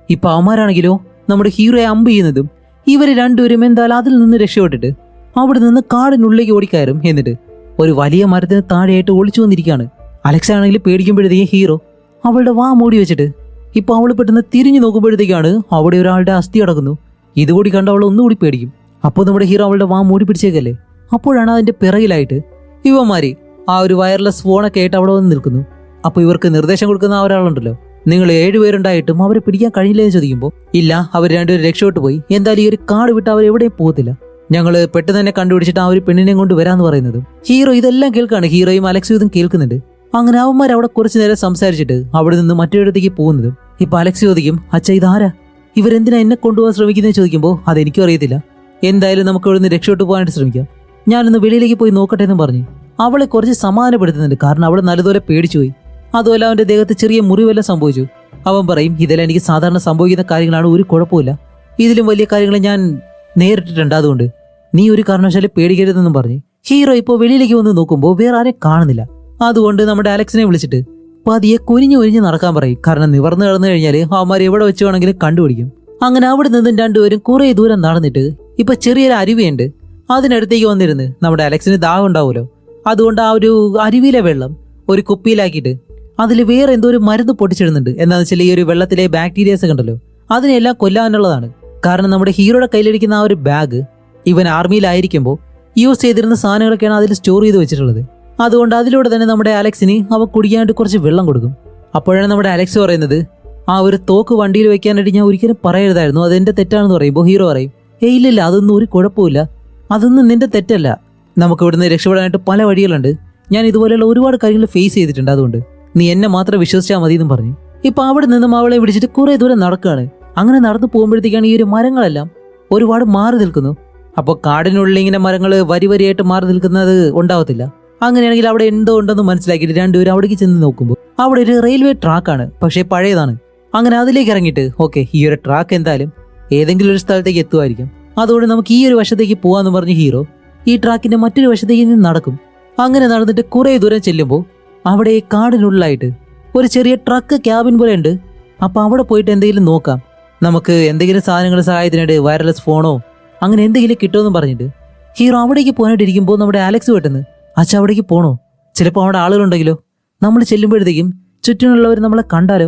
Speaker 1: ഇപ്പൊ അവന്മാരാണെങ്കിലോ നമ്മുടെ ഹീറോയെ അമ്പ് ചെയ്യുന്നതും ഇവര് രണ്ടുപേരും എന്തായാലും അതിൽ നിന്ന് രക്ഷപ്പെട്ടിട്ട് അവിടെ നിന്ന് കാടിനുള്ളിലേക്ക് ഓടിക്കയറും. എന്നിട്ട് ഒരു വലിയ മരത്തിന് താഴെയായിട്ട് ഒളിച്ചു വന്നിരിക്കുകയാണ്. അലക്സ് ആണെങ്കിൽ പേടിക്കുമ്പോഴത്തേക്കും ഹീറോ അവളുടെ വാ മൂടി വെച്ചിട്ട് ഇപ്പൊ അവൾ പെട്ടെന്ന് തിരിഞ്ഞു നോക്കുമ്പോഴത്തേക്കാണ് അവിടെ ഒരാളുടെ അസ്ഥി കിടക്കുന്നു. ഇതുകൂടി കണ്ട് അവൾ ഒന്നുകൂടി പേടിക്കും. അപ്പോൾ നമ്മുടെ ഹീറോ അവളുടെ വാ മൂടി പിടിച്ചേക്കല്ലേ. അപ്പോഴാണ് അതിന്റെ പിറകിലായിട്ട് ഇവന്മാര് ആ ഒരു വയർലെസ് ഫോണൊക്കെ ആയിട്ട് അവിടെ വന്ന് നിൽക്കുന്നു. അപ്പോൾ ഇവർക്ക് നിർദ്ദേശം കൊടുക്കുന്ന ആ ഒരാളുണ്ടല്ലോ, നിങ്ങൾ 7 പേരുണ്ടായിട്ടും അവരെ പിടിക്കാൻ കഴിയില്ല എന്ന് ചോദിക്കുമ്പോൾ ഇല്ല, അവർ രണ്ടുപേരും രക്ഷപ്പെട്ടു പോയി, എന്തായാലും ഈ ഒരു കാട് വിട്ട് അവർ എവിടെയും പോകത്തില്ല, ഞങ്ങൾ പെട്ടെന്ന് തന്നെ കണ്ടുപിടിച്ചിട്ട് ആ ഒരു പെണ്ണിനെ കൊണ്ട് വരാന്ന് പറയുന്നതും ഹീറോ ഇതെല്ലാം കേൾക്കാണ്. ഹീറോയും അലക്സും ഇതും കേൾക്കുന്നുണ്ട്. അങ്ങനെ അവന്മാർ അവിടെ കുറച്ചു നേരം സംസാരിച്ചിട്ട് അവിടെ നിന്ന് മറ്റൊരിടത്തേക്ക് പോകുന്നതും ഇപ്പൊ അലക്സ് ചോദിക്കും, അച്ഛ ഇതാരാ, ഇവരെന്തിനാ എന്നെ കൊണ്ടുപോകാൻ ശ്രമിക്കുന്നത് ചോദിക്കുമ്പോൾ അതെനിക്കും അറിയത്തില്ല, എന്തായാലും നമുക്ക് ഇവിടെ നിന്ന് രക്ഷപ്പെട്ടു പോകാനായിട്ട് ശ്രമിക്കാം, ഞാനൊന്ന് വെളിയിലേക്ക് പോയി നോക്കട്ടെ എന്നും പറഞ്ഞ് അവളെ കുറച്ച് സമാധാനപ്പെടുത്തുന്നുണ്ട്. കാരണം അവൾ നല്ലതുപോലെ പേടിച്ചു പോയി. അതുപോലെ അവന്റെ ദേഹത്ത് ചെറിയ മുറിവെല്ലാം സംഭവിച്ചു. അവൻ പറയും, ഇതെല്ലാം എനിക്ക് സാധാരണ സംഭവിക്കുന്ന കാര്യങ്ങളാണ്, ഒരു കുഴപ്പമില്ല, ഇതിലും വലിയ കാര്യങ്ങൾ ഞാൻ നേരിട്ടിട്ടുണ്ട്, അതുകൊണ്ട് നീ ഒരു കാരണവശാലും പേടിക്കരുതെന്നും പറഞ്ഞ് ഹീറോ ഇപ്പോൾ വെളിയിലേക്ക് വന്ന് നോക്കുമ്പോൾ വേറെ ആരെയും കാണുന്നില്ല. അതുകൊണ്ട് നമ്മുടെ അലക്സിനെ വിളിച്ചിട്ട് പതിയെ കുനിഞ്ഞു നടക്കാൻ പറയും. കാരണം നിവർന്നു കിടന്നു കഴിഞ്ഞാൽ അവന്മാർ എവിടെ വെച്ച് വേണമെങ്കിലും കണ്ടുപിടിക്കും. അങ്ങനെ അവിടെ നിന്നും രണ്ടുപേരും കുറെ ദൂരം നടന്നിട്ട് ഇപ്പൊ ചെറിയൊരു അരുവിയുണ്ട്, അതിനടുത്തേക്ക് വന്നിരുന്ന് നമ്മുടെ അലക്സിന് ദാഹം ഉണ്ടാവുമല്ലോ, അതുകൊണ്ട് ആ ഒരു അരുവിയിലെ വെള്ളം ഒരു കുപ്പിയിലാക്കിയിട്ട് അതിൽ വേറെ എന്തോ ഒരു മരുന്ന് പൊട്ടിച്ചിടുന്നുണ്ട്. എന്താണെന്ന് വെച്ചാൽ ഈ ഒരു വെള്ളത്തിലെ ബാക്ടീരിയസ് ഒക്കെ ഉണ്ടല്ലോ അതിനെല്ലാം കൊല്ലാനുള്ളതാണ്. കാരണം നമ്മുടെ ഹീറോയുടെ കയ്യിലിരിക്കുന്ന ആ ഒരു ബാഗ് ഇവൻ ആർമിയിലായിരിക്കുമ്പോൾ യൂസ് ചെയ്തിരുന്ന സാധനങ്ങളൊക്കെയാണ് അതിൽ സ്റ്റോർ ചെയ്ത് വെച്ചിട്ടുള്ളത്. അതുകൊണ്ട് അതിലൂടെ തന്നെ നമ്മുടെ അലക്സിന് അവ കുടിക്കാനായിട്ട് കുറച്ച് വെള്ളം കൊടുക്കും. അപ്പോഴാണ് നമ്മുടെ അലക്സ് പറയുന്നത്, ആ ഒരു തോക്ക് വണ്ടിയിൽ വെക്കാനായിട്ട് ഞാൻ ഒരിക്കലും പറയരുതായിരുന്നു, അതെന്റെ തെറ്റാണെന്ന് പറയുമ്പോൾ ഹീറോ പറയും, ഇല്ലില്ല അതൊന്നും ഒരു കുഴപ്പമില്ല, അതൊന്നും നിന്റെ തെറ്റല്ല, നമുക്ക് ഇവിടുന്ന് രക്ഷപ്പെടാനായിട്ട് പല വഴികളുണ്ട്, ഞാൻ ഇതുപോലെയുള്ള ഒരുപാട് കാര്യങ്ങൾ ഫേസ് ചെയ്തിട്ടുണ്ട്, അതുകൊണ്ട് നീ എന്നെ മാത്രം വിശ്വസിച്ചാൽ മതി എന്നും പറഞ്ഞു ഇപ്പൊ അവിടെ നിന്നും അവളെ വിളിച്ചിട്ട് കുറെ ദൂരം നടക്കുകയാണ്. അങ്ങനെ നടന്നു പോകുമ്പോഴത്തേക്കാണ് ഈ ഒരു മരങ്ങളെല്ലാം ഒരുപാട് മാറി നിൽക്കുന്നു. അപ്പോൾ കാടിനുള്ളിൽ ഇങ്ങനെ മരങ്ങൾ വരി വരിയായിട്ട് മാറി നിൽക്കുന്നത് ഉണ്ടാവത്തില്ല. അങ്ങനെയാണെങ്കിൽ അവിടെ എന്തോ ഉണ്ടെന്ന് മനസ്സിലാക്കിയിട്ട് രണ്ടുപേരും അവിടേക്ക് ചെന്ന് നോക്കുമ്പോൾ അവിടെ ഒരു റെയിൽവേ ട്രാക്കാണ്, പക്ഷേ പഴയതാണ്. അങ്ങനെ അതിലേക്ക് ഇറങ്ങിയിട്ട് ഓക്കെ, ഈ ഒരു ട്രാക്ക് എന്തായാലും ഏതെങ്കിലും ഒരു സ്ഥലത്തേക്ക് എത്തുമായിരിക്കും, അതുകൊണ്ട് നമുക്ക് ഈ ഒരു വശത്തേക്ക് പോകാമെന്ന് പറഞ്ഞ് ഹീറോ ഈ ട്രാക്കിന്റെ മറ്റൊരു വശത്തേക്ക് നിന്ന് നടക്കും. അങ്ങനെ നടന്നിട്ട് കുറേ ദൂരം ചെല്ലുമ്പോൾ അവിടെ കാടിനുള്ളിലായിട്ട് ഒരു ചെറിയ ട്രക്ക് ക്യാബിൻ പോലെ ഉണ്ട്. അപ്പോൾ അവിടെ പോയിട്ട് എന്തെങ്കിലും നോക്കാം, നമുക്ക് എന്തെങ്കിലും സാധനങ്ങൾ സഹായത്തിനായിട്ട് വയർലെസ് ഫോണോ അങ്ങനെ എന്തെങ്കിലും കിട്ടുമെന്ന് പറഞ്ഞിട്ട് ഹീറോ അവിടേക്ക് പോകാനായിട്ടിരിക്കുമ്പോൾ നമ്മുടെ അലക്സ് പെട്ടെന്ന് അച്ഛാ അവിടേക്ക് പോണോ, ചിലപ്പോൾ അവിടെ ആളുകളുണ്ടെങ്കിലോ, നമ്മൾ ചെല്ലുമ്പോഴത്തേക്കും ചുറ്റിനുള്ളവർ നമ്മളെ കണ്ടാലോ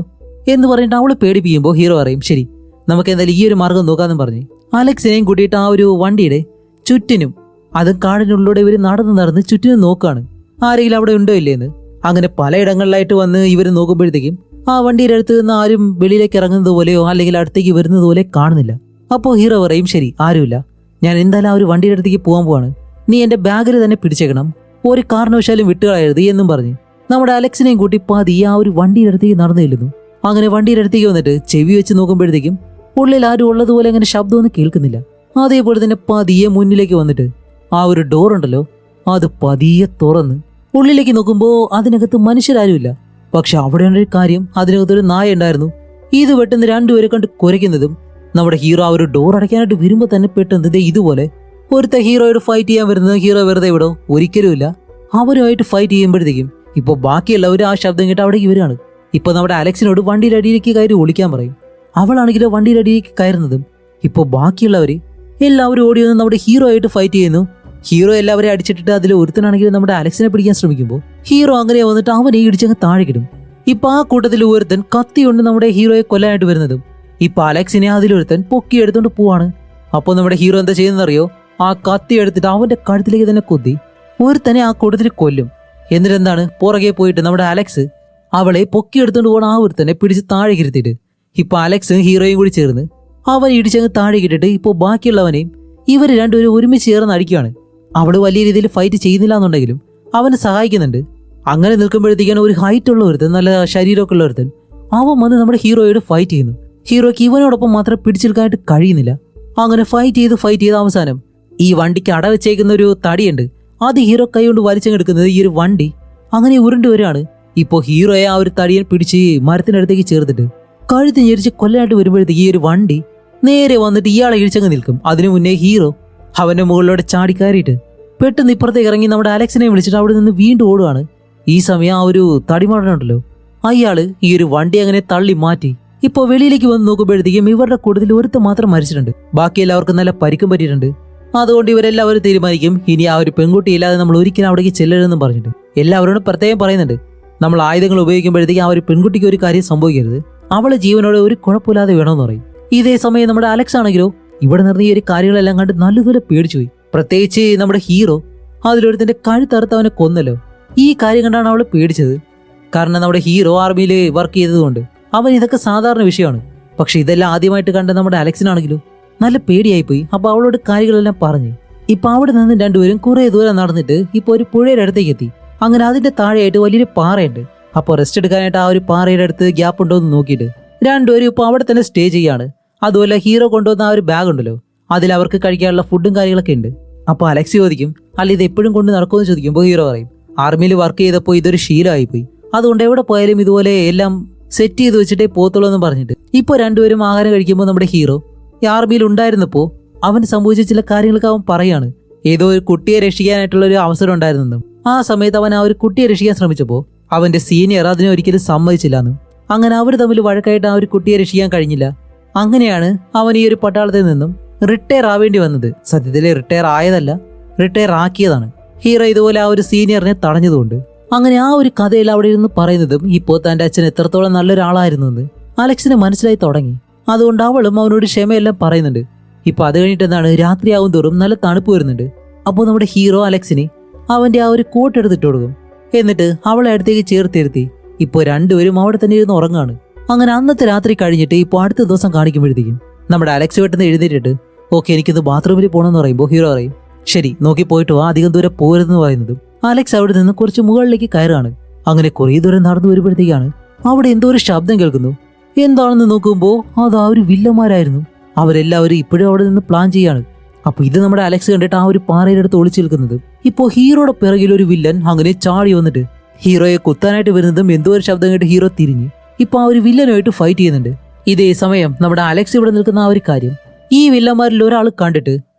Speaker 1: എന്ന് പറഞ്ഞിട്ട് അവളെ പേടിപ്പിക്കുമ്പോൾ ഹീറോ പറയും ശരി, നമുക്ക് എന്തായാലും ഈ ഒരു മാർഗം നോക്കാമെന്ന് പറഞ്ഞ് അലക്സിനെയും കൂട്ടിയിട്ട് ആ ഒരു വണ്ടിയുടെ ചുറ്റിനും, അതും കാടിനുള്ളിലൂടെ ഇവർ നടന്ന് ചുറ്റിനും നോക്കുകയാണ് ആരെങ്കിലും അവിടെ ഉണ്ടോ ഇല്ലേന്ന്. അങ്ങനെ പലയിടങ്ങളിലായിട്ട് വന്ന് ഇവർ നോക്കുമ്പോഴത്തേക്കും ആ വണ്ടിയുടെ അടുത്ത് നിന്ന് ആരും വെളിയിലേക്ക് ഇറങ്ങുന്നത് പോലെയോ അല്ലെങ്കിൽ അടുത്തേക്ക് വരുന്നത് പോലെ കാണുന്നില്ല. അപ്പോൾ ഹീറോ പറയും ശരി, ആരുമില്ല, ഞാൻ എന്തായാലും ആ ഒരു വണ്ടിയുടെ അടുത്തേക്ക് പോകാൻ പോവാണ്, നീ എൻ്റെ ബാഗിൽ തന്നെ പിടിച്ചേക്കണം, ഒരു കാരണവശാലും വിട്ടുകളയരുത് എന്നും പറഞ്ഞ് നമ്മുടെ അലക്സിനെയും കൂട്ടി പാതി ആ ഒരു വണ്ടിയുടെ അടുത്തേക്ക് നടന്നു ചെല്ലുന്നു. അങ്ങനെ വണ്ടിയുടെ അടുത്തേക്ക് വന്നിട്ട് ചെവി വെച്ച് നോക്കുമ്പോഴത്തേക്കും ഉള്ളിൽ ആരും ഉള്ളതുപോലെ അങ്ങനെ ശബ്ദമൊന്നും കേൾക്കുന്നില്ല. അതേപോലെ തന്നെ പതിയെ മുന്നിലേക്ക് വന്നിട്ട് ആ ഒരു ഡോർ ഉണ്ടല്ലോ അത് പതിയെ തുറന്ന് ഉള്ളിലേക്ക് നോക്കുമ്പോൾ അതിനകത്ത് മനുഷ്യരാരുമില്ല. പക്ഷെ അവിടെ ഒരു കാര്യം, അതിനകത്തൊരു നായ ഉണ്ടായിരുന്നു. ഇത് പെട്ടെന്ന് രണ്ടുപേരെ കണ്ട് കുരയ്ക്കുന്നതും നമ്മുടെ ഹീറോ ആ ഒരു ഡോർ അടയ്ക്കാനായിട്ട് വരുമ്പോൾ തന്നെ പെട്ടെന്ന് ഇതുപോലെ ഒരുത്ത ഹീറോയോട് ഫൈറ്റ് ചെയ്യാൻ വരുന്നത് ഹീറോ വെറുതെ വിടോ, ഒരിക്കലുമില്ല. അവരുമായിട്ട് ഫൈറ്റ് ചെയ്യുമ്പോഴത്തേക്കും ഇപ്പോൾ ബാക്കിയുള്ളവർ ആ ശബ്ദം കേട്ട് അവിടേക്ക് വരികയാണ്. ഇപ്പോൾ നമ്മുടെ അലക്സിനോട് വണ്ടിയുടെ അടിയിലേക്ക് കയറി ഒളിക്കാൻ പറയും. അവളാണെങ്കിലോ വണ്ടിയുടെ അടിയിലേക്ക് കയറുന്നതും ഇപ്പോൾ ബാക്കിയുള്ളവർ എല്ലാവരും ഓടി വന്ന് നമ്മുടെ ഹീറോ ആയിട്ട് ഫൈറ്റ് ചെയ്യുന്നു. ഹീറോ എല്ലാവരെയും അടിച്ചിട്ടിട്ട് അതിൽ ഒരുത്തനാണെങ്കിലും നമ്മുടെ അലക്സിനെ പിടിക്കാൻ ശ്രമിക്കുമ്പോൾ ഹീറോ അങ്ങനെ വന്നിട്ട് അവനെ ഇടിച്ചങ്ങ് താഴെ കിടും. ഇപ്പൊ ആ കൂട്ടത്തിൽ ഒരുത്തൻ കത്തിയുണ്ട് നമ്മുടെ ഹീറോയെ കൊല്ലാനായിട്ട് വരുന്നതും ഇപ്പൊ അലക്സിനെ അതിലൊരുത്തൻ പൊക്കി എടുത്തോണ്ട് പോവാണ്. അപ്പോൾ നമ്മുടെ ഹീറോ എന്താ ചെയ്യുന്നറിയോ, ആ കത്തി എടുത്തിട്ട് അവന്റെ കഴുത്തിലേക്ക് തന്നെ കൊത്തി ഒരുത്തനെ ആ കൂട്ടത്തിൽ കൊല്ലും. എന്നിട്ട് എന്താണ് പുറകെ പോയിട്ട് നമ്മുടെ അലക്സ് അവളെ പൊക്കി എടുത്തോണ്ട് പോകണം ആ ഒരുത്തനെ പിടിച്ച് താഴെ ഇരുത്തിയിട്ട് ഇപ്പൊ അലക്സും ഹീറോയും കൂടി ചേർന്ന് അവൻ ഇടിച്ചങ്ങ് താഴെ കിട്ടിട്ട് ഇപ്പോൾ ബാക്കിയുള്ളവനെയും ഇവർ രണ്ടുപേരും ഒരുമിച്ച് ചേർന്ന് അടിക്കുകയാണ്. അവള് വലിയ രീതിയിൽ ഫൈറ്റ് ചെയ്യുന്നില്ല എന്നുണ്ടെങ്കിലും അവനെ സഹായിക്കുന്നുണ്ട്. അങ്ങനെ നിൽക്കുമ്പോഴത്തേക്കാണ് ഒരു ഹൈറ്റ് ഉള്ള ഒരുത്തൻ, നല്ല ശരീരമൊക്കെ ഉള്ള ഒരുത്തൻ, അവൻ വന്ന് നമ്മുടെ ഹീറോയോട് ഫൈറ്റ് ചെയ്യുന്നു. ഹീറോയ്ക്ക് ഇവനോടൊപ്പം മാത്രം പിടിച്ചെടുക്കാനായിട്ട് കഴിയുന്നില്ല. അങ്ങനെ ഫൈറ്റ് ചെയ്ത് അവസാനം ഈ വണ്ടിക്ക് അടവെച്ചേക്കുന്ന ഒരു തടിയുണ്ട്, അത് ഹീറോ കൈ കൊണ്ട് വലിച്ചെടുക്കുന്നത് ഈ ഒരു വണ്ടി അങ്ങനെ ഉരുണ്ടു വരികയാണ്. ഇപ്പോൾ ഹീറോയെ ആ ഒരു തടിയൻ പിടിച്ച് മരത്തിനടുത്തേക്ക് ചേർത്തിട്ട് കഴുത്ത് ഞെരിച്ച് കൊല്ലാനായിട്ട് വരുമ്പോഴത്തേക്ക് ഈ ഒരു വണ്ടി നേരെ വന്നിട്ട് ഇയാളെ ഇടിച്ചങ്ങ് നിൽക്കും. അതിനു മുന്നേ ഹീറോ അവന്റെ മുകളിലൂടെ ചാടി കയറിയിട്ട് പെട്ടെന്ന് ഇപ്പുറത്തേക്ക് ഇറങ്ങി നമ്മുടെ അലക്സിനെ വിളിച്ചിട്ട് അവിടെ നിന്ന് വീണ്ടും ഓടുകയാണ്. ഈ സമയം ആ ഒരു തടിമാടനുണ്ടല്ലോ അയാള് ഈ ഒരു വണ്ടി അങ്ങനെ തള്ളി മാറ്റി ഇപ്പോൾ വെളിയിലേക്ക് വന്ന് നോക്കുമ്പോഴത്തേക്കും ഇവരുടെ കൂട്ടത്തിൽ ഒരുത്ത മാത്രം മരിച്ചിട്ടുണ്ട്. ബാക്കി എല്ലാവർക്കും നല്ല പരിക്കും പറ്റിയിട്ടുണ്ട്. അതുകൊണ്ട് ഇവരെല്ലാവരും തീരുമാനിക്കും ഇനി ആ ഒരു പെൺകുട്ടി ഇല്ലാതെ നമ്മൾ ഒരിക്കലും അവിടേക്ക് ചെല്ലരുതെന്നും പറഞ്ഞിട്ട് എല്ലാവരോടും പ്രത്യേകം പറയുന്നുണ്ട്, നമ്മൾ ആയുധങ്ങൾ ഉപയോഗിക്കുമ്പോഴത്തേക്കും ആ ഒരു പെൺകുട്ടിക്ക് ഒരു കാര്യം സംഭവിക്കരുത്, അവളെ ജീവനോടെ ഒരു കുഴപ്പമില്ലാതെ വേണമെന്ന് പറയും. ഇതേ സമയം നമ്മുടെ അലക്സ് ആണെങ്കിലോ ഇവിടെ നടന്ന ഈ ഒരു കാര്യങ്ങളെല്ലാം കണ്ട് നല്ലതുപോലെ പേടിച്ചുപോയി. പ്രത്യേകിച്ച് നമ്മുടെ ഹീറോ അതിലൊരുത്തിന്റെ കഴുത്തറുത്ത് അവനെ കൊന്നല്ലോ. ഈ കാര്യം കണ്ടാണ് അവളെ പേടിച്ചത്. കാരണം നമ്മുടെ ഹീറോ ആർമിയിൽ വർക്ക് ചെയ്തതുകൊണ്ട് അവൻ ഇതൊക്കെ സാധാരണ വിഷയമാണ്. പക്ഷെ ഇതെല്ലാം ആദ്യമായിട്ട് കണ്ട നമ്മുടെ അലക്സിനാണെങ്കിലും നല്ല പേടിയായിപ്പോയി. അപ്പൊ അവളോട് കാര്യങ്ങളെല്ലാം പറഞ്ഞ് ഇപ്പൊ അവിടെ നിന്ന് രണ്ടുപേരും കുറെ ദൂരം നടന്നിട്ട് ഇപ്പൊ ഒരു പുഴയുടെ അടുത്തേക്ക് എത്തി. അങ്ങനെ അതിന്റെ താഴെയായിട്ട് വലിയൊരു പാറയുണ്ട്. അപ്പോൾ റെസ്റ്റ് എടുക്കാനായിട്ട് ആ ഒരു പാറയുടെ അടുത്ത് ഗ്യാപ്പ് ഉണ്ടോ എന്ന് നോക്കിയിട്ട് രണ്ടുപേരും ഇപ്പോൾ അവിടെ തന്നെ സ്റ്റേ ചെയ്യാണ്. അതുപോലെ ഹീറോ കൊണ്ടുവന്ന ആ ഒരു ബാഗ് ഉണ്ടല്ലോ അതിൽ അവർക്ക് കഴിക്കാനുള്ള ഫുഡും കാര്യങ്ങളൊക്കെ ഉണ്ട്. അപ്പോൾ അലക്സ് ചോദിക്കും, അല്ല ഇത് എപ്പോഴും കൊണ്ട് നടക്കുമെന്ന് ചോദിക്കുമ്പോൾ ഹീറോ പറയും, ആർമിയിൽ വർക്ക് ചെയ്തപ്പോൾ ഇതൊരു ശീലമായിപ്പോയി, അതുകൊണ്ട് എവിടെ പോയാലും ഇതുപോലെ എല്ലാം സെറ്റ് ചെയ്ത് വെച്ചിട്ടേ പോത്തുള്ളൂ എന്ന് പറഞ്ഞിട്ട് ഇപ്പോൾ രണ്ടുപേരും ആഹാരം കഴിക്കുമ്പോൾ നമ്മുടെ ഹീറോ ഈ ആർമിയിൽ ഉണ്ടായിരുന്നപ്പോൾ അവന് സംഭവിച്ച ചില കാര്യങ്ങളൊക്കെ അവൻ പറയാണ്. ഏതോ ഒരു കുട്ടിയെ രക്ഷിക്കാനായിട്ടുള്ള ഒരു അവസരം ഉണ്ടായിരുന്നെന്നും ആ സമയത്ത് അവൻ ആ ഒരു കുട്ടിയെ രക്ഷിക്കാൻ ശ്രമിച്ചപ്പോൾ അവന്റെ സീനിയർ അതിനെ ഒരിക്കലും സമ്മതിച്ചില്ലാന്നും അങ്ങനെ അവർ തമ്മിൽ വഴക്കായിട്ട് ആ ഒരു കുട്ടിയെ രക്ഷിക്കാൻ കഴിഞ്ഞില്ല. അങ്ങനെയാണ് അവൻ ഈ ഒരു പട്ടാളത്തിൽ നിന്നും റിട്ടയർ ആവേണ്ടി വന്നത്. സത്യത്തിൽ റിട്ടയർ ആയതല്ല, റിട്ടയർ ആക്കിയതാണ്. ഹീറോ ഇതുപോലെ ആ ഒരു സീനിയറിനെ തടഞ്ഞതുകൊണ്ട്. അങ്ങനെ ആ ഒരു കഥയിൽ അവിടെ ഇരുന്ന് പറയുന്നതും ഇപ്പോൾ തന്റെ അച്ഛൻ എത്രത്തോളം നല്ലൊരാളായിരുന്നു എന്ന് അലക്സിന് മനസ്സിലായി തുടങ്ങി. അതുകൊണ്ട് അവളും അവനോട് ക്ഷമയെല്ലാം പറയുന്നുണ്ട്. ഇപ്പൊ അത് കഴിഞ്ഞിട്ട് എന്താണ്, രാത്രിയാവും തോറും നല്ല തണുപ്പ് വരുന്നുണ്ട്. അപ്പോൾ നമ്മുടെ ഹീറോ അലക്സിനെ അവന്റെ ആ ഒരു കോട്ട് എടുത്തിട്ട് കൊടുക്കും. എന്നിട്ട് അവളെ അടുത്തേക്ക് ചേർത്തിരുത്തി ഇപ്പോൾ രണ്ടുപേരും അവിടെ തന്നെ ഇരുന്ന് ഉറങ്ങാണ്. അങ്ങനെ അന്നത്തെ രാത്രി കഴിഞ്ഞിട്ട് ഇപ്പോൾ അടുത്ത ദിവസം കാണിക്കുമ്പോഴത്തേക്കും നമ്മുടെ അലക്സ് പെട്ടെന്ന് എഴുന്നേറ്റിട്ട് ഓക്കെ എനിക്കിത് ബാത്റൂമിൽ പോകണമെന്ന് പറയുമ്പോൾ ഹീറോ പറയും ശരി നോക്കി പോയിട്ട് വാ, അധികം ദൂരം പോരുതെന്ന് പറയുന്നതും അലക്സ് അവിടെ നിന്ന് കുറച്ച് മുകളിലേക്ക് കയറാണ്. അങ്ങനെ കുറേ ദൂരം നടന്നു വരുമ്പോഴത്തേക്കാണ് അവിടെ എന്തോ ഒരു ശബ്ദം കേൾക്കുന്നു. എന്താണെന്ന് നോക്കുമ്പോൾ അത് ആ ഒരു വില്ലന്മാരായിരുന്നു. അവരെല്ലാവരും ഇപ്പോഴും അവിടെ നിന്ന് പ്ലാൻ ചെയ്യാണ്. അപ്പൊ ഇത് നമ്മുടെ അലക്സ് കണ്ടിട്ട് ആ ഒരു പാറയുടെ അടുത്ത് ഒളിച്ചു നിൽക്കുന്നത്. ഇപ്പോ ഹീറോയുടെ പിറകിൽ ഒരു വില്ലൻ അങ്ങനെ ചാടി വന്നിട്ട് ഹീറോയെ കുത്താനായിട്ട് വരുന്നതും എന്തോ ഒരു ശബ്ദം കേട്ട് ഹീറോ തിരിഞ്ഞ് ഇപ്പൊ ആ ഒരു വില്ലനുമായിട്ട് ഫൈറ്റ് ചെയ്യുന്നുണ്ട്. ഇതേ സമയം നമ്മുടെ അലക്സ് ഇവിടെ നിൽക്കുന്ന ആ ഒരു കാര്യം ഈ വില്ലന്മാരിൽ ഒരാൾ കണ്ടിട്ട്,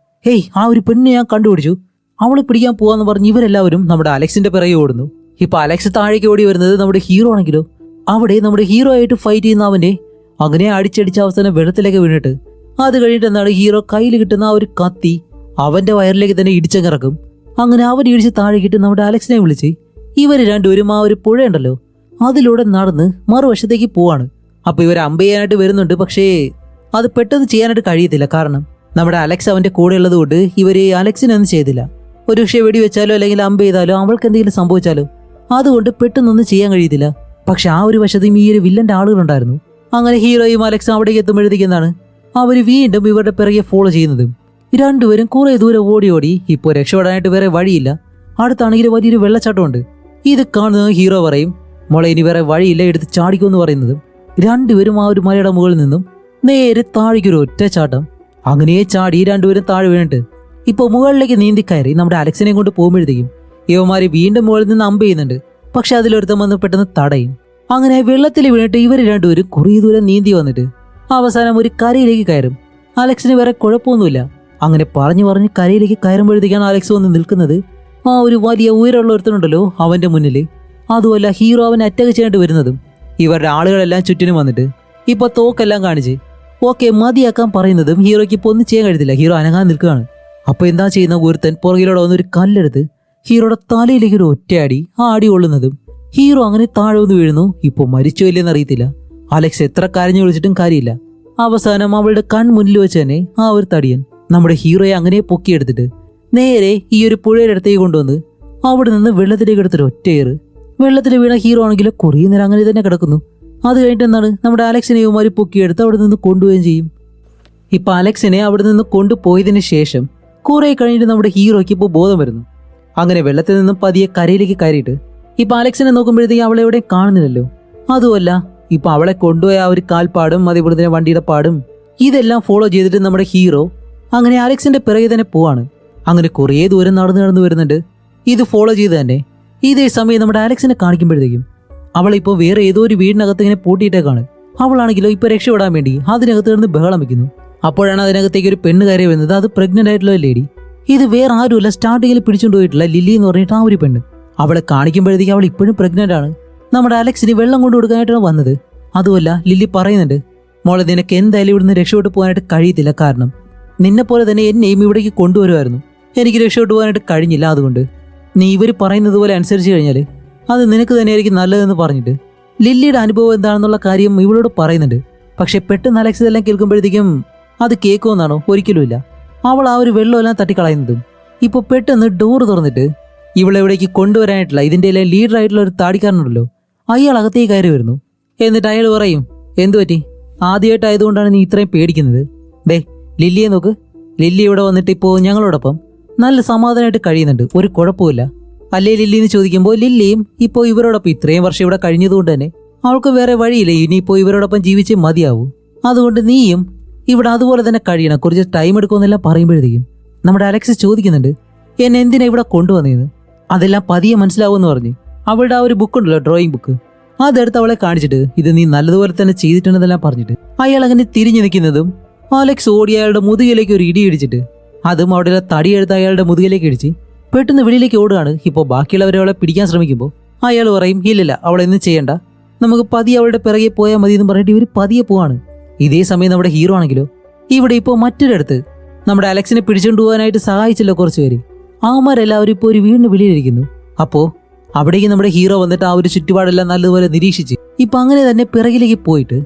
Speaker 1: ഹേയ്, ആ ഒരു പെണ്ണിനെ ഞാൻ കണ്ടുപിടിച്ചു, അവളെ പിടിക്കാൻ പോവാന്ന് പറഞ്ഞ് ഇവരെല്ലാവരും നമ്മുടെ അലക്സിന്റെ പിറകെ ഓടുന്നു. ഇപ്പൊ അലക്സ് താഴേക്ക് ഓടി വരുന്നത് നമ്മുടെ ഹീറോ ആണെങ്കിലോ അവിടെ നമ്മുടെ ഹീറോ ആയിട്ട് ഫൈറ്റ് ചെയ്യുന്ന അവനെ അങ്ങനെ അടിച്ചടിച്ച അവസാനം വെള്ളത്തിലേക്ക് വീണിട്ട് അത് കഴിഞ്ഞിട്ട് എന്താണ് ഹീറോ കയ്യിൽ കിട്ടുന്ന ആ ഒരു കത്തി അവന്റെ വയറിലേക്ക് തന്നെ ഇടിച്ചങ്ങിറക്കും. അങ്ങനെ അവൻ ഇടിച്ച് താഴേക്കിട്ട് നമ്മുടെ അലക്സിനെ വിളിച്ച് ഇവര് രണ്ടുപേരും ആ ഒരു പുഴയുണ്ടല്ലോ അതിലൂടെ നടന്ന് മറുവശത്തേക്ക് പോവാണ്. അപ്പൊ ഇവർ അമ്പ് ചെയ്യാനായിട്ട് വരുന്നുണ്ട്. പക്ഷേ അത് പെട്ടെന്ന് ചെയ്യാനായിട്ട് കഴിയത്തില്ല. കാരണം നമ്മുടെ അലക്സ് അവന്റെ കൂടെ ഉള്ളത് കൊണ്ട് ഇവര് അലക്സിനൊന്നും ചെയ്തില്ല. ഒരു പക്ഷേ വെടിവെച്ചാലോ അല്ലെങ്കിൽ അമ്പ് ചെയ്താലോ അവൾക്ക് എന്തെങ്കിലും സംഭവിച്ചാലോ അതുകൊണ്ട് പെട്ടെന്നൊന്നും ചെയ്യാൻ കഴിയത്തില്ല. പക്ഷെ ആ ഒരു വശത്തും ഈ ഒരു വില്ലന്റെ ആളുകളുണ്ടായിരുന്നു. അങ്ങനെ ഹീറോയും അലക്സും അവിടേക്ക് എത്തുമ്പോഴത്തേക്കെന്താണ് അവര് വീണ്ടും ഇവരുടെ പിറകെ ഫോളോ ചെയ്യുന്നത്. രണ്ടുപേരും കുറെ ദൂരം ഓടി ഓടി ഇപ്പോൾ രക്ഷപ്പെടാനായിട്ട് വേറെ വഴിയില്ല. അടുത്താണെങ്കിൽ വലിയൊരു വെള്ളച്ചാട്ടമുണ്ട്. ഇത് കാണുന്ന ഹീറോ പറയും, മോളെ ഇനി വേറെ വഴിയില്ല, എടുത്ത് ചാടിക്കുമെന്ന് പറയുന്നതും രണ്ടുപേരും ആ ഒരു മലയുടെ മുകളിൽ നിന്നും നേരെ താഴേക്കൊരു ഒറ്റ ചാട്ടം. അങ്ങനെ ചാടി രണ്ടുപേരും താഴെ വീണിട്ട് ഇപ്പോൾ മുകളിലേക്ക് നീന്തി കയറി നമ്മുടെ അലക്സിനെ കൊണ്ട് പോകുമ്പോഴത്തേക്കും ഇവന്മാര് വീണ്ടും മുകളിൽ നിന്ന് അമ്പ് ചെയ്യുന്നുണ്ട്. പക്ഷെ അതിലൊരുത്തം വന്ന് പെട്ടെന്ന് തടയും. അങ്ങനെ വെള്ളത്തിൽ വീണിട്ട് ഇവർ രണ്ടുപേരും കുറേ ദൂരം നീന്തി വന്നിട്ട് അവസാനം ഒരു കരയിലേക്ക് കയറും. അലക്സിന് വേറെ കുഴപ്പമൊന്നുമില്ല. അങ്ങനെ പറഞ്ഞു കരയിലേക്ക് കയറുമ്പോഴത്തേക്കാണ് അലക്സ് വന്ന് നിൽക്കുന്നത് ആ ഒരു വലിയ ഉയരമുള്ള ഒരുത്തനുണ്ടല്ലോ അവന്റെ മുന്നിൽ. അതുമല്ല ഹീറോ അവനെ അറ്റാക്ക് ചെയ്യാനായിട്ട് വരുന്നതും ഇവരുടെ ആളുകളെല്ലാം ചുറ്റിനും വന്നിട്ട് ഇപ്പൊ തോക്കെല്ലാം കാണിച്ച് ഓക്കെ മതിയാക്കാൻ പറയുന്നതും ഹീറോയ്ക്ക് ഇപ്പൊ ഒന്നും ചെയ്യാൻ കഴിയത്തില്ല. ഹീറോ അനങ്ങാൻ നിൽക്കുകയാണ്. അപ്പൊ എന്താ ചെയ്യുന്ന ഒരുത്തൻ പുറകിലൂടെ വന്നൊരു കല്ലെടുത്ത് ഹീറോയുടെ തലയിലേക്ക് ഒരു ഒറ്റയടി ആ അടി കൊള്ളുന്നതും ഹീറോ അങ്ങനെ താഴെ വന്ന് വീഴുന്നു. ഇപ്പൊ മരിച്ചോ ഇല്ലെന്ന് അറിയത്തില്ല. അലക്സ് എത്ര കരഞ്ഞു വിളിച്ചിട്ടും കാര്യമില്ല. അവസാനം അവളുടെ കൺമുന്നിൽ വെച്ച് തന്നെ ആ ഒരു തടിയൻ നമ്മുടെ ഹീറോയെ അങ്ങനെ പൊക്കിയെടുത്തിട്ട് നേരെ ഈ ഒരു പുഴയുടെ അടുത്തേക്ക് കൊണ്ടുവന്ന് അവിടെ നിന്ന് വെള്ളത്തിലേക്ക് എടുത്തൊരു ഒറ്റയേറ്. വെള്ളത്തിൽ വീണ ഹീറോ ആണെങ്കിലും കുറേ നേരം അങ്ങനെ തന്നെ കിടക്കുന്നു. അത് കഴിഞ്ഞിട്ട് എന്താണ് നമ്മുടെ അലക്സിനെ ഇവന്മാർ പൊക്കിയെടുത്ത് അവിടെ നിന്ന് കൊണ്ടുപോവുകയും ചെയ്യും. ഇപ്പൊ അലക്സിനെ അവിടെ നിന്ന് കൊണ്ടുപോയതിനു ശേഷം കുറെ കഴിഞ്ഞിട്ട് നമ്മുടെ ഹീറോയ്ക്ക് ഇപ്പോൾ ബോധം വരുന്നു. അങ്ങനെ വെള്ളത്തിൽ നിന്നും പതിയെ കരയിലേക്ക് കയറിയിട്ട് ഇപ്പൊ അലക്സിനെ നോക്കുമ്പോഴത്തേക്ക് അവളെ എവിടെ കാണുന്നില്ലല്ലോ. അതുമല്ല ഇപ്പൊ അവളെ കൊണ്ടുപോയ ആ ഒരു കാൽപ്പാടും അതേപോലെ തന്നെ വണ്ടിയുടെ പാടും ഇതെല്ലാം ഫോളോ ചെയ്തിട്ട് നമ്മുടെ ഹീറോ അങ്ങനെ അലക്സിന്റെ പിറകെ തന്നെ പോവാണ്. അങ്ങനെ കുറേ ദൂരം നടന്നു വരുന്നുണ്ട് ഇത് ഫോളോ ചെയ്ത് തന്നെ. ഇതേ സമയം നമ്മുടെ അലക്സിനെ കാണിക്കുമ്പോഴത്തേക്കും അവളിപ്പോൾ വേറെ ഏതോ ഒരു വീടിനകത്ത് ഇങ്ങനെ പൂട്ടിയിട്ടേക്കാണ്. അവളാണെങ്കിലോ ഇപ്പൊ രക്ഷപ്പെടാൻ വേണ്ടി അതിനകത്ത് കിടന്ന് ബഹളം വെക്കുന്നു. അപ്പോഴാണ് അതിനകത്തേക്ക് ഒരു പെണ്ണ് കയറി വരുന്നത്. അത് പ്രഗ്നന്റ് ആയിട്ടുള്ള ലേഡി. ഇത് വേറെ ആരുമല്ല, സ്റ്റാർട്ടിങ്ങിൽ പിടിച്ചുകൊണ്ട് പോയിട്ടുള്ള ലില്ലി എന്ന് പറഞ്ഞിട്ട് ആ ഒരു പെണ്ണ്. അവളെ കാണിക്കുമ്പോഴത്തേക്ക് അവൾ ഇപ്പോഴും പ്രഗ്നന്റ് ആണ്. നമ്മുടെ അലക്സിന് വെള്ളം കൊണ്ടു കൊടുക്കാനായിട്ടാണ് വന്നത്. അതുമല്ല ലില്ലി പറയുന്നുണ്ട്, മോളെ നിനക്ക് എന്തായാലും ഇവിടുന്ന് രക്ഷപ്പെട്ടു പോകാനായിട്ട് കഴിയത്തില്ല. കാരണം നിന്നെ പോലെ തന്നെ എന്നെയും ഇവിടേക്ക് കൊണ്ടുവരുമായിരുന്നു. എനിക്ക് രക്ഷപ്പെട്ടു പോകാനായിട്ട് കഴിഞ്ഞില്ല. അതുകൊണ്ട് നീ ഇവർ പറയുന്നത് പോലെ അനുസരിച്ച് കഴിഞ്ഞാൽ അത് നിനക്ക് തന്നെയായിരിക്കും നല്ലതെന്ന് പറഞ്ഞിട്ട് ലില്ലിയുടെ അനുഭവം എന്താണെന്നുള്ള കാര്യം ഇവളോട് പറയുന്നുണ്ട്. പക്ഷെ പെട്ടെന്ന് അലക്സ് ഇതെല്ലാം കേൾക്കുമ്പോഴത്തേക്കും അത് കേൾക്കുമെന്നാണോ? ഒരിക്കലുമില്ല. അവൾ ആ ഒരു വെള്ളമെല്ലാം തട്ടിക്കളയുന്നതും ഇപ്പോൾ പെട്ടെന്ന് ഡോറ് തുറന്നിട്ട് ഇവളെ ഇവിടേക്ക് കൊണ്ടുവരാനായിട്ടുള്ള ഇതിൻ്റെ എല്ലാം ലീഡറായിട്ടുള്ള ഒരു താടിക്കാരനുണ്ടല്ലോ അയാൾ അകത്തേക്ക് കയറി വരുന്നു. എന്നിട്ട് അയാൾ പറയും, എന്തു പറ്റി? ആദ്യമായിട്ടായതുകൊണ്ടാണ് നീ ഇത്രയും പേടിക്കുന്നത്. ദേ ലില്ലിയെ നോക്ക്, ലില്ലി ഇവിടെ വന്നിട്ട് ഇപ്പോൾ ഞങ്ങളോടൊപ്പം നല്ല സമാധാനമായിട്ട് കഴിയുന്നുണ്ട്, ഒരു കുഴപ്പമില്ല അല്ലേ ലില്ലി എന്ന് ചോദിക്കുമ്പോൾ ലില്ലിയും ഇപ്പോൾ ഇവരോടൊപ്പം ഇത്രയും വർഷം ഇവിടെ കഴിഞ്ഞതുകൊണ്ട് തന്നെ അവൾക്ക് വേറെ വഴിയില്ല, ഇനിയിപ്പോൾ ഇവരോടൊപ്പം ജീവിച്ചേ മതിയാവൂ. അതുകൊണ്ട് നീയും ഇവിടെ അതുപോലെ തന്നെ കഴിയണം, കുറച്ച് ടൈം എടുക്കുമെന്നെല്ലാം പറയുമ്പോഴത്തേക്കും നമ്മുടെ അലക്സ് ചോദിക്കുന്നുണ്ട്, എന്നെ എന്തിനാ ഇവിടെ കൊണ്ടുവന്നതെന്ന്. അതെല്ലാം പതിയെ മനസ്സിലാവുമെന്ന് പറഞ്ഞ് അവളുടെ ആ ഒരു ബുക്കുണ്ടല്ലോ, ഡ്രോയിങ് ബുക്ക്, അതെടുത്ത് അവളെ കാണിച്ചിട്ട് ഇത് നീ നല്ലതുപോലെ തന്നെ ചെയ്തിട്ടുണ്ടെന്നെല്ലാം പറഞ്ഞിട്ട് അയാൾ അങ്ങനെ തിരിഞ്ഞു നിൽക്കുന്നതും അലക്സ് ഓടി അയാളുടെ മുതുകിലേക്ക് ഒരു ഇടി ഇടിച്ചിട്ട് അതും അവിടെ തടിയെടുത്ത് അയാളുടെ മുതുകിലേക്ക് ഇടിച്ച് പെട്ടെന്ന് വെളിയിലേക്ക് ഓടുകയാണ്. ഇപ്പോൾ ബാക്കിയുള്ളവരെ അവളെ പിടിക്കാൻ ശ്രമിക്കുമ്പോൾ അയാൾ പറയും, ഇല്ലില്ല അവളെന്നും ചെയ്യണ്ട, നമുക്ക് പതിയെ അവളുടെ പിറകെ പോയാൽ മതി എന്ന് പറഞ്ഞിട്ട് ഇവർ പതിയെ പോവാണ്. ഇതേ സമയം നമ്മുടെ ഹീറോ ആണെങ്കിലോ ഇവിടെ ഇപ്പോൾ മറ്റൊരിടത്ത് നമ്മുടെ അലക്സിനെ പിടിച്ചുകൊണ്ട് പോകാനായിട്ട് സഹായിച്ചല്ലോ കുറച്ച് പേര്. അവന്മാരെല്ലാവരും ഇപ്പോൾ ഒരു വീടിന് വെളിയിലിരിക്കുന്നു. അപ്പോൾ അവിടേക്ക് നമ്മുടെ ഹീറോ വന്നിട്ട് ആ ഒരു ചുറ്റുപാടെല്ലാം നല്ലതുപോലെ നിരീക്ഷിച്ച് ഇപ്പൊ അങ്ങനെ തന്നെ പിറകിലേക്ക് പോയിട്ട്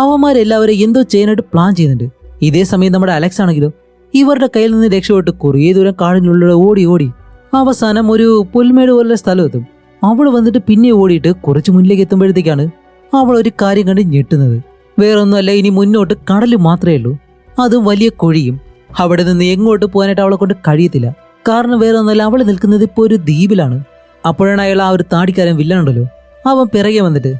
Speaker 1: അവന്മാരെല്ലാവരും എന്തോ ചെയ്യാനായിട്ട് പ്ലാൻ ചെയ്യുന്നുണ്ട്. ഇതേ സമയം നമ്മുടെ അലക്സ് ആണെങ്കിലോ ഇവരുടെ കയ്യിൽ നിന്ന് രക്ഷപ്പെട്ട് കുറേ ദൂരം കാടിനുള്ളിലൂടെ ഓടി ഓടി അവസാനം ഒരു പുൽമേട് പോലുള്ള സ്ഥലം എത്തും. അവൾ വന്നിട്ട് പിന്നെ ഓടിയിട്ട് കുറച്ച് മുന്നിലേക്ക് എത്തുമ്പോഴത്തേക്കാണ് അവൾ ഒരു കാര്യം കണ്ട് ഞെട്ടുന്നത്. വേറൊന്നുമല്ല, ഇനി മുന്നോട്ട് കടൽ മാത്രമേ ഉള്ളൂ, അതും വലിയ കുഴിയും. അവിടെ നിന്ന് എങ്ങോട്ട് പോകാനായിട്ട് അവളെ കൊണ്ട് കഴിയത്തില്ല. കാരണം വേറെ ഒന്നല്ല, അവൾ നിൽക്കുന്നത് ഇപ്പോൾ ഒരു ദ്വീപിലാണ്. അപ്പോഴാണ് അയാൾ ആ ഒരു താടിക്കാരൻ വില്ലനുണ്ടല്ലോ അവൻ പിറകെ വന്നിട്ട്,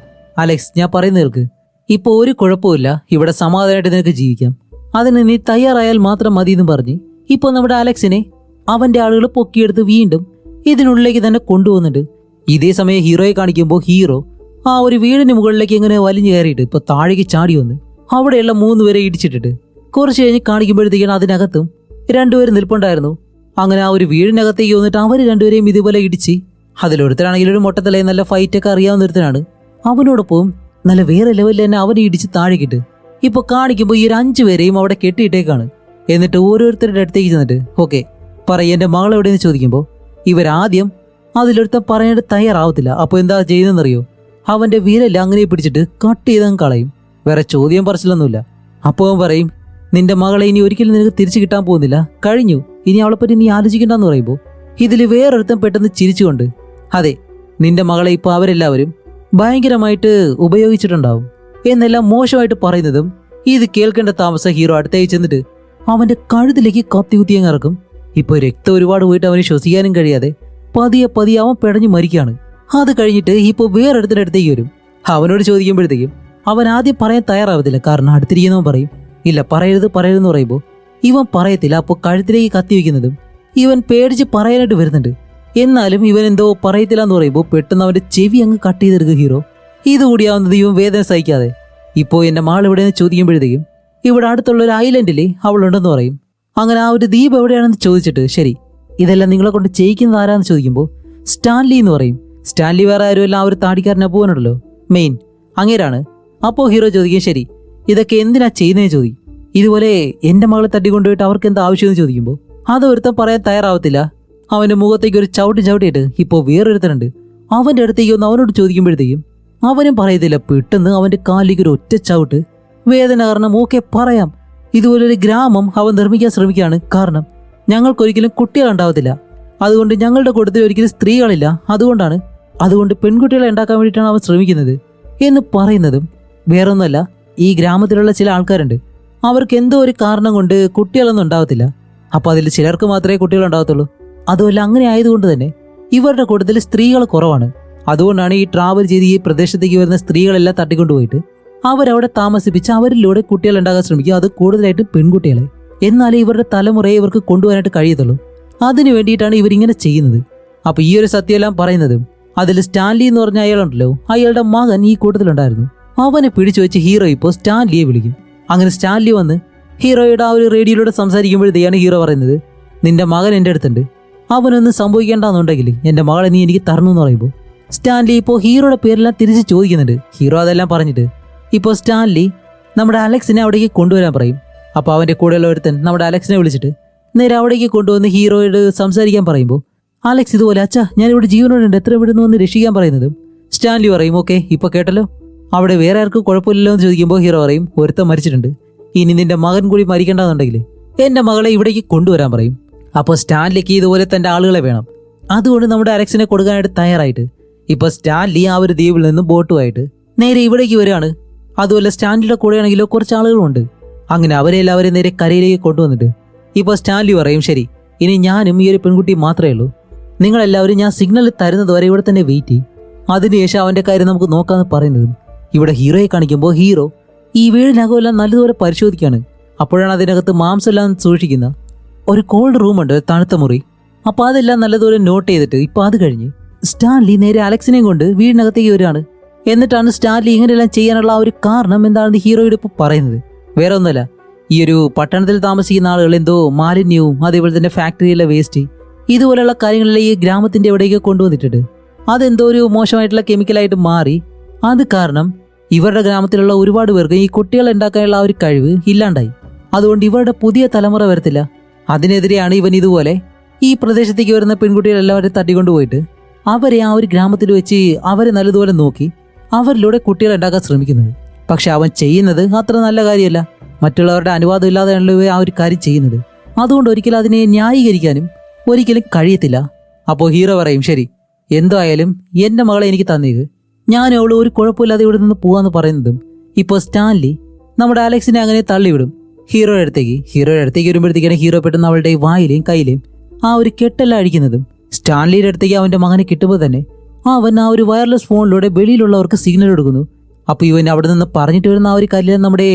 Speaker 1: അലക്സ് ഞാൻ പറയുന്നത് കേൾക്ക്, ഇപ്പോൾ ഒരു കുഴപ്പമില്ല, ഇവിടെ സമാധാനമായിട്ട് നിനക്ക് ജീവിക്കാം, അതിന് നീ തയ്യാറായാൽ മാത്രം മതി എന്ന് പറഞ്ഞ് ഇപ്പോൾ നമ്മുടെ അലക്സിനെ അവന്റെ ആളുകൾ പൊക്കിയെടുത്ത് വീണ്ടും ഇതിനുള്ളിലേക്ക് തന്നെ കൊണ്ടുപോകുന്നുണ്ട്. ഇതേ സമയം ഹീറോയെ കാണിക്കുമ്പോൾ ഹീറോ ആ ഒരു വീടിന് മുകളിലേക്ക് ഇങ്ങനെ വലിഞ്ഞു കയറിയിട്ട് ഇപ്പൊ താഴേക്ക് ചാടി വന്ന് അവിടെയുള്ള 3 പേരെ ഇടിച്ചിട്ടിട്ട് കുറച്ച് കഴിഞ്ഞ് കാണിക്കുമ്പോഴത്തേക്കാണ് അതിനകത്തും 2 പേര് നിൽപ്പുണ്ടായിരുന്നു. അങ്ങനെ ആ ഒരു വീടിനകത്തേക്ക് വന്നിട്ട് അവർ 2 പേരെയും ഇതുപോലെ ഇടിച്ച് അതിലൊരുത്തരാണെങ്കിൽ ഒരു മൊട്ടത്തലേ നല്ല ഫൈറ്റൊക്കെ അറിയാവുന്ന ഒരുത്തനാണ്. അവനോടൊപ്പം നല്ല വേറെ ലെവലിൽ തന്നെ അവനെ ഇടിച്ച് താഴേക്കിട്ട് ഇപ്പൊ കാണിക്കുമ്പോൾ ഈ ഒരു 5 പേരെയും അവിടെ കെട്ടിയിട്ടേക്കാണ്. എന്നിട്ട് ഓരോരുത്തരുടെ അടുത്തേക്ക് ചെന്നിട്ട് ഓക്കെ പറയും എന്റെ മകൾ എവിടെയെന്ന് ചോദിക്കുമ്പോൾ ഇവരാദ്യം അതിലൊരുത്തൻ പറയാനായിട്ട് തയ്യാറാവത്തില്ല. അപ്പോൾ എന്താ ചെയ്യുന്നതെന്നറിയോ, അവന്റെ വീരല്ല അങ്ങനെ പിടിച്ചിട്ട് കട്ട് ചെയ്തങ്ങ് കളയും. വേറെ ചോദ്യം പറച്ചിലൊന്നുമില്ല. അപ്പോൾ അവൻ പറയും നിന്റെ മകളെ ഇനി ഒരിക്കലും നിനക്ക് തിരിച്ചു കിട്ടാൻ പോകുന്നില്ല, കഴിഞ്ഞു, ഇനി അവളെപ്പറ്റി നീ ആലോചിക്കണ്ടെന്ന് പറയുമ്പോൾ ഇതിൽ വേറൊരുത്തൻ പെട്ടെന്ന് ചിരിച്ചുകൊണ്ട് അതെ നിന്റെ മകളെ ഇപ്പോൾ അവരെല്ലാവരും ഭയങ്കരമായിട്ട് ഉപയോഗിച്ചിട്ടുണ്ടാവും എന്നെല്ലാം മോശമായിട്ട് പറയുന്നതും ഇത് കേൾക്കേണ്ട താമസം ഹീറോ അടുത്തേക്ക് ചെന്നിട്ട് അവന്റെ കഴുത്തിലേക്ക് കത്തി കുത്തിയങ്ങ് ഇറക്കും. ഇപ്പോൾ രക്തം ഒരുപാട് പോയിട്ട് അവന് ശ്വസിക്കാനും കഴിയാതെ പതിയെ പതിയെ അവൻ പിടഞ്ഞു മരിക്കുകയാണ്. അത് കഴിഞ്ഞിട്ട് ഇപ്പോൾ വേറൊരുത്തരുടെ അടുത്തേക്ക് വരും. അവനോട് ചോദിക്കുമ്പോഴത്തേക്കും അവൻ ആദ്യം പറയാൻ തയ്യാറാവത്തില്ല. കാരണം അടുത്തിരിക്കുന്നവൻ പറയും ഇല്ല പറയരുതെന്ന് പറയുമ്പോൾ ഇവൻ പറയത്തില്ല. അപ്പോൾ കഴുത്തിലേക്ക് കത്തി വയ്ക്കുന്നതും ഇവൻ പേടിച്ച് പറയാനായിട്ട് വരുന്നുണ്ട്. എന്നാലും ഇവൻ എന്തോ പറയത്തില്ല എന്ന് പറയുമ്പോൾ പെട്ടെന്ന് അവന്റെ ചെവി അങ്ങ് കട്ട് ചെയ്തെടുക്കുക ഹീറോ. ഇതുകൂടിയാവുന്നത് ഇവൻ വേദന സഹിക്കാതെ ഇപ്പോൾ എൻ്റെ മകൾ എവിടെയെന്ന് ചോദിക്കുമ്പോഴത്തേക്കും ഇവിടെ അടുത്തുള്ള ഒരു ഐലൻഡിൽ അവളുണ്ടെന്ന് പറയും. അങ്ങനെ ആ ഒരു ദ്വീപ് എവിടെയാണെന്ന് ചോദിച്ചിട്ട് ശരി ഇതെല്ലാം നിങ്ങളെ കൊണ്ട് ചെയ്യിക്കുന്നത് ആരാന്ന് ചോദിക്കുമ്പോൾ സ്റ്റാൻലി എന്ന് പറയും. സ്റ്റാൻലി വേറെ ആരുമല്ല ആ ഒരു താടിക്കാരനെ പോകാനുണ്ടല്ലോ മെയിൻ അങ്ങേരാണ്. അപ്പോൾ ഹീറോ ചോദിക്കും ശരി ഇതൊക്കെ എന്തിനാ ചെയ്യുന്നതെന്ന് ചോദിക്കും. ഇതുപോലെ എൻ്റെ മകളെ തട്ടിക്കൊണ്ടുപോയിട്ട് അവർക്ക് എന്താ ആവശ്യമെന്ന് ചോദിക്കുമ്പോൾ അത് ഒരുത്തൻ പറയാൻ തയ്യാറാവത്തില്ല. അവന്റെ മുഖത്തേക്ക് ഒരു ചവിട്ടിയിട്ട് ഇപ്പോൾ വേറൊരുത്തനുണ്ട് അവന്റെ അടുത്തേക്ക് വന്ന് അവനോട് ചോദിക്കുമ്പോഴത്തേക്കും അവനും പറയത്തില്ല. പെട്ടെന്ന് അവന്റെ കാലിലേക്ക് ഒരു ഒറ്റ ചവിട്ട്. വേദന കാരണം ഓക്കെ പറയാം, ഇതുപോലൊരു ഗ്രാമം അവൻ നിർമ്മിക്കാൻ ശ്രമിക്കുകയാണ്. കാരണം ഞങ്ങൾക്കൊരിക്കലും കുട്ടികളുണ്ടാവത്തില്ല, അതുകൊണ്ട് ഞങ്ങളുടെ കൂട്ടത്തിൽ ഒരിക്കലും സ്ത്രീകളില്ല, അതുകൊണ്ട് പെൺകുട്ടികളെ ഉണ്ടാക്കാൻ വേണ്ടിയിട്ടാണ് അവൻ ശ്രമിക്കുന്നത് എന്ന് പറയുന്നതും വേറൊന്നുമല്ല. ഈ ഗ്രാമത്തിലുള്ള ചില ആൾക്കാരുണ്ട്, അവർക്ക് എന്തോ ഒരു കാരണം കൊണ്ട് കുട്ടികളൊന്നും ഉണ്ടാവത്തില്ല. അപ്പോൾ അതിൽ ചിലർക്ക് മാത്രമേ കുട്ടികളുണ്ടാവത്തുള്ളൂ. അതുമല്ല അങ്ങനെ ആയതുകൊണ്ട് തന്നെ ഇവരുടെ കൂട്ടത്തിൽ സ്ത്രീകൾ കുറവാണ്. അതുകൊണ്ടാണ് ഈ ട്രാവൽ ചെയ്ത് ഈ പ്രദേശത്തേക്ക് വരുന്ന സ്ത്രീകളെല്ലാം തട്ടിക്കൊണ്ടുപോയിട്ട് അവരവിടെ താമസിപ്പിച്ച് അവരിലൂടെ കുട്ടികൾ ഉണ്ടാകാൻ ശ്രമിക്കുക, അത് കൂടുതലായിട്ട് പെൺകുട്ടികളെ. എന്നാലേ ഇവരുടെ തലമുറയെ ഇവർക്ക് കൊണ്ടുപോകാനായിട്ട് കഴിയത്തുള്ളൂ. അതിനു വേണ്ടിയിട്ടാണ് ഇവരിങ്ങനെ ചെയ്യുന്നത്. അപ്പോൾ ഈ ഒരു സത്യമെല്ലാം പറയുന്നതും അതിൽ സ്റ്റാൻലി എന്ന് പറഞ്ഞ അയാളുണ്ടല്ലോ, അയാളുടെ മകൻ ഈ കൂട്ടത്തിലുണ്ടായിരുന്നു. അവനെ പിടിച്ചു വെച്ച് ഹീറോ ഇപ്പോൾ സ്റ്റാൻലിയെ വിളിക്കും. അങ്ങനെ സ്റ്റാൻലി വന്ന് ഹീറോയുടെ ആ ഒരു റേഡിയോയിലൂടെ സംസാരിക്കുമ്പോഴത്തേക്കാണ് ഹീറോ പറയുന്നത് നിന്റെ മകൻ എൻ്റെ അടുത്തുണ്ട്, അവനൊന്നും സംഭവിക്കേണ്ടെന്നുണ്ടെങ്കിൽ എൻ്റെ മകളെ നീ എനിക്ക് തരണം എന്ന് പറയുമ്പോൾ സ്റ്റാൻലി ഇപ്പോൾ ഹീറോയുടെ പേരെല്ലാം തിരിച്ച് ചോദിക്കുന്നുണ്ട്. ഹീറോ അതെല്ലാം പറഞ്ഞിട്ട് ഇപ്പോൾ സ്റ്റാൻലി നമ്മുടെ അലക്സിനെ അവിടേക്ക് കൊണ്ടുവരാൻ പറയും. അപ്പോൾ അവൻ്റെ കൂടെയുള്ള ഒരുത്തൻ നമ്മുടെ അലക്സിനെ വിളിച്ചിട്ട് നേരെ അവിടേക്ക് കൊണ്ടുവന്ന് ഹീറോയോട് സംസാരിക്കാൻ പറയുമ്പോൾ അലക്സ് ഇതുപോലെ അച്ഛാ ഞാനിവിടെ ജീവനോടുണ്ട്, എത്ര വിടുന്നു എന്ന് രക്ഷിക്കാൻ പറയുന്നതും സ്റ്റാൻലി പറയും ഓക്കെ ഇപ്പോൾ കേട്ടല്ലോ, അവിടെ വേറെ ആർക്കും കുഴപ്പമില്ലല്ലോ എന്ന് ചോദിക്കുമ്പോൾ ഹീറോ പറയും ഒരുത്തൻ മരിച്ചിട്ടുണ്ട്, ഇനി നിന്റെ മകൻ കൂടി മരിക്കേണ്ടെന്നുണ്ടെങ്കിൽ എൻ്റെ മകളെ ഇവിടേക്ക് കൊണ്ടുവരാൻ പറയും. അപ്പോൾ സ്റ്റാൻലിക്ക് ഇതുപോലെ തൻ്റെ ആളുകളെ വേണം, അതുകൊണ്ട് നമ്മുടെ അലക്സിനെ കൊടുക്കാനായിട്ട് തയ്യാറായിട്ട് ഇപ്പോൾ സ്റ്റാൻലി ആ ഒരു ദ്വീപിൽ നിന്ന് ബോട്ടുമായിട്ട് നേരെ ഇവിടേക്ക് വരികയാണ്. അതുപോലെ സ്റ്റാൻലിയുടെ കൂടെയാണെങ്കിലോ കുറച്ച് ആളുകളുണ്ട്. അങ്ങനെ അവരെ എല്ലാവരും നേരെ കരയിലേക്ക് കൊണ്ടുവന്നിട്ട് ഇപ്പോൾ സ്റ്റാൻലി പറയും ശരി ഇനി ഞാനും ഈ ഒരു പെൺകുട്ടി മാത്രമേ ഉള്ളൂ, നിങ്ങളെല്ലാവരും ഞാൻ സിഗ്നൽ തരുന്നത് വരെ ഇവിടെ തന്നെ വെയിറ്റ് ചെയ്യും, അതിനുശേഷം അവൻ്റെ കാര്യം നമുക്ക് നോക്കാമെന്ന് പറയുന്നതും ഇവിടെ ഹീറോയെ കാണിക്കുമ്പോൾ ഹീറോ ഈ വീടിനകമെല്ലാം നല്ലതുപോലെ പരിശോധിക്കുകയാണ്. അപ്പോഴാണ് അതിനകത്ത് മാംസമെല്ലാം സൂക്ഷിക്കുന്ന ഒരു കോൾഡ് റൂമുണ്ട്, തണുത്ത മുറി. അപ്പോൾ അതെല്ലാം നല്ലതുപോലെ നോട്ട് ചെയ്തിട്ട് ഇപ്പോൾ അത് കഴിഞ്ഞ് സ്റ്റാൻലി നേരെ അലക്സിനെയും കൊണ്ട് വീടിനകത്തേക്ക് വരികയാണ്. എന്നിട്ടാണ് സ്റ്റാൻലി ഇങ്ങനെയെല്ലാം ചെയ്യാനുള്ള ആ ഒരു കാരണം എന്താണെന്ന് ഹീറോയോട് ഇപ്പോൾ പറയുന്നത്. വേറെ ഒന്നുമല്ല, ഈ ഒരു പട്ടണത്തിൽ താമസിക്കുന്ന ആളുകൾ എന്തോ മാലിന്യവും അതേപോലെ തന്നെ ഫാക്ടറിയിലെ വേസ്റ്റ് ഇതുപോലെയുള്ള കാര്യങ്ങളെല്ലാം ഈ ഗ്രാമത്തിൻ്റെ എവിടേക്ക് കൊണ്ടുവന്നിട്ടുണ്ട്. അതെന്തോ ഒരു മോശമായിട്ടുള്ള കെമിക്കലായിട്ട് മാറി, അത് കാരണം ഇവരുടെ ഗ്രാമത്തിലുള്ള ഒരുപാട് പേർക്ക് ഈ കുട്ടികളെ ഉണ്ടാക്കാനുള്ള ആ ഒരു കഴിവ് ഇല്ലാണ്ടായി. അതുകൊണ്ട് ഇവരുടെ പുതിയ തലമുറ വരത്തില്ല. അതിനെതിരെയാണ് ഇവൻ ഇതുപോലെ ഈ പ്രദേശത്തേക്ക് വരുന്ന പെൺകുട്ടികളെല്ലാവരും തട്ടിക്കൊണ്ടുപോയിട്ട് അവരെ ആ ഒരു ഗ്രാമത്തിൽ വെച്ച് അവരെ നല്ലതുപോലെ നോക്കി അവരിലൂടെ കുട്ടികളെ ഉണ്ടാക്കാൻ ശ്രമിക്കുന്നത്. പക്ഷെ അവൻ ചെയ്യുന്നത് അത്ര നല്ല കാര്യമല്ല, മറ്റുള്ളവരുടെ അനുവാദം ഇല്ലാതെയാണല്ലോ ആ ഒരു കാര്യം ചെയ്യുന്നത്. അതുകൊണ്ട് ഒരിക്കലും അതിനെ ന്യായീകരിക്കാനും ഒരിക്കലും കഴിയത്തില്ല. അപ്പോൾ ഹീറോ പറയും ശരി എന്തോ ആയാലും എൻ്റെ മകളെ എനിക്ക് തന്നേക്ക്, ഞാൻ അവള് ഒരു കുഴപ്പമില്ലാതെ ഇവിടെ നിന്ന് പോകാമെന്ന് പറയുന്നതും ഇപ്പോൾ സ്റ്റാൻലി നമ്മുടെ അലക്സിനെ അങ്ങനെ തള്ളിവിടും ഹീറോയുടെ അടുത്തേക്ക് വരുമ്പോഴത്തേക്കാണ് ഹീറോ പെട്ടെന്ന് അവളുടെ വായിലെയും കയ്യിലെയും ആ ഒരു കെട്ടെല്ലാം അഴിക്കുന്നതും സ്റ്റാൻലിയുടെ അടുത്തേക്ക് അവൻ്റെ മകനെ കിട്ടുമ്പോൾ തന്നെ അവൻ ആ ഒരു വയർലെസ് ഫോണിലൂടെ വെളിയിലുള്ളവർക്ക് സിഗ്നൽ കൊടുക്കുന്നു. അപ്പോൾ ഇവൻ അവിടെ നിന്ന് പറഞ്ഞിട്ട് വരുന്ന ആ ഒരു കാര്യം നമ്മുടെ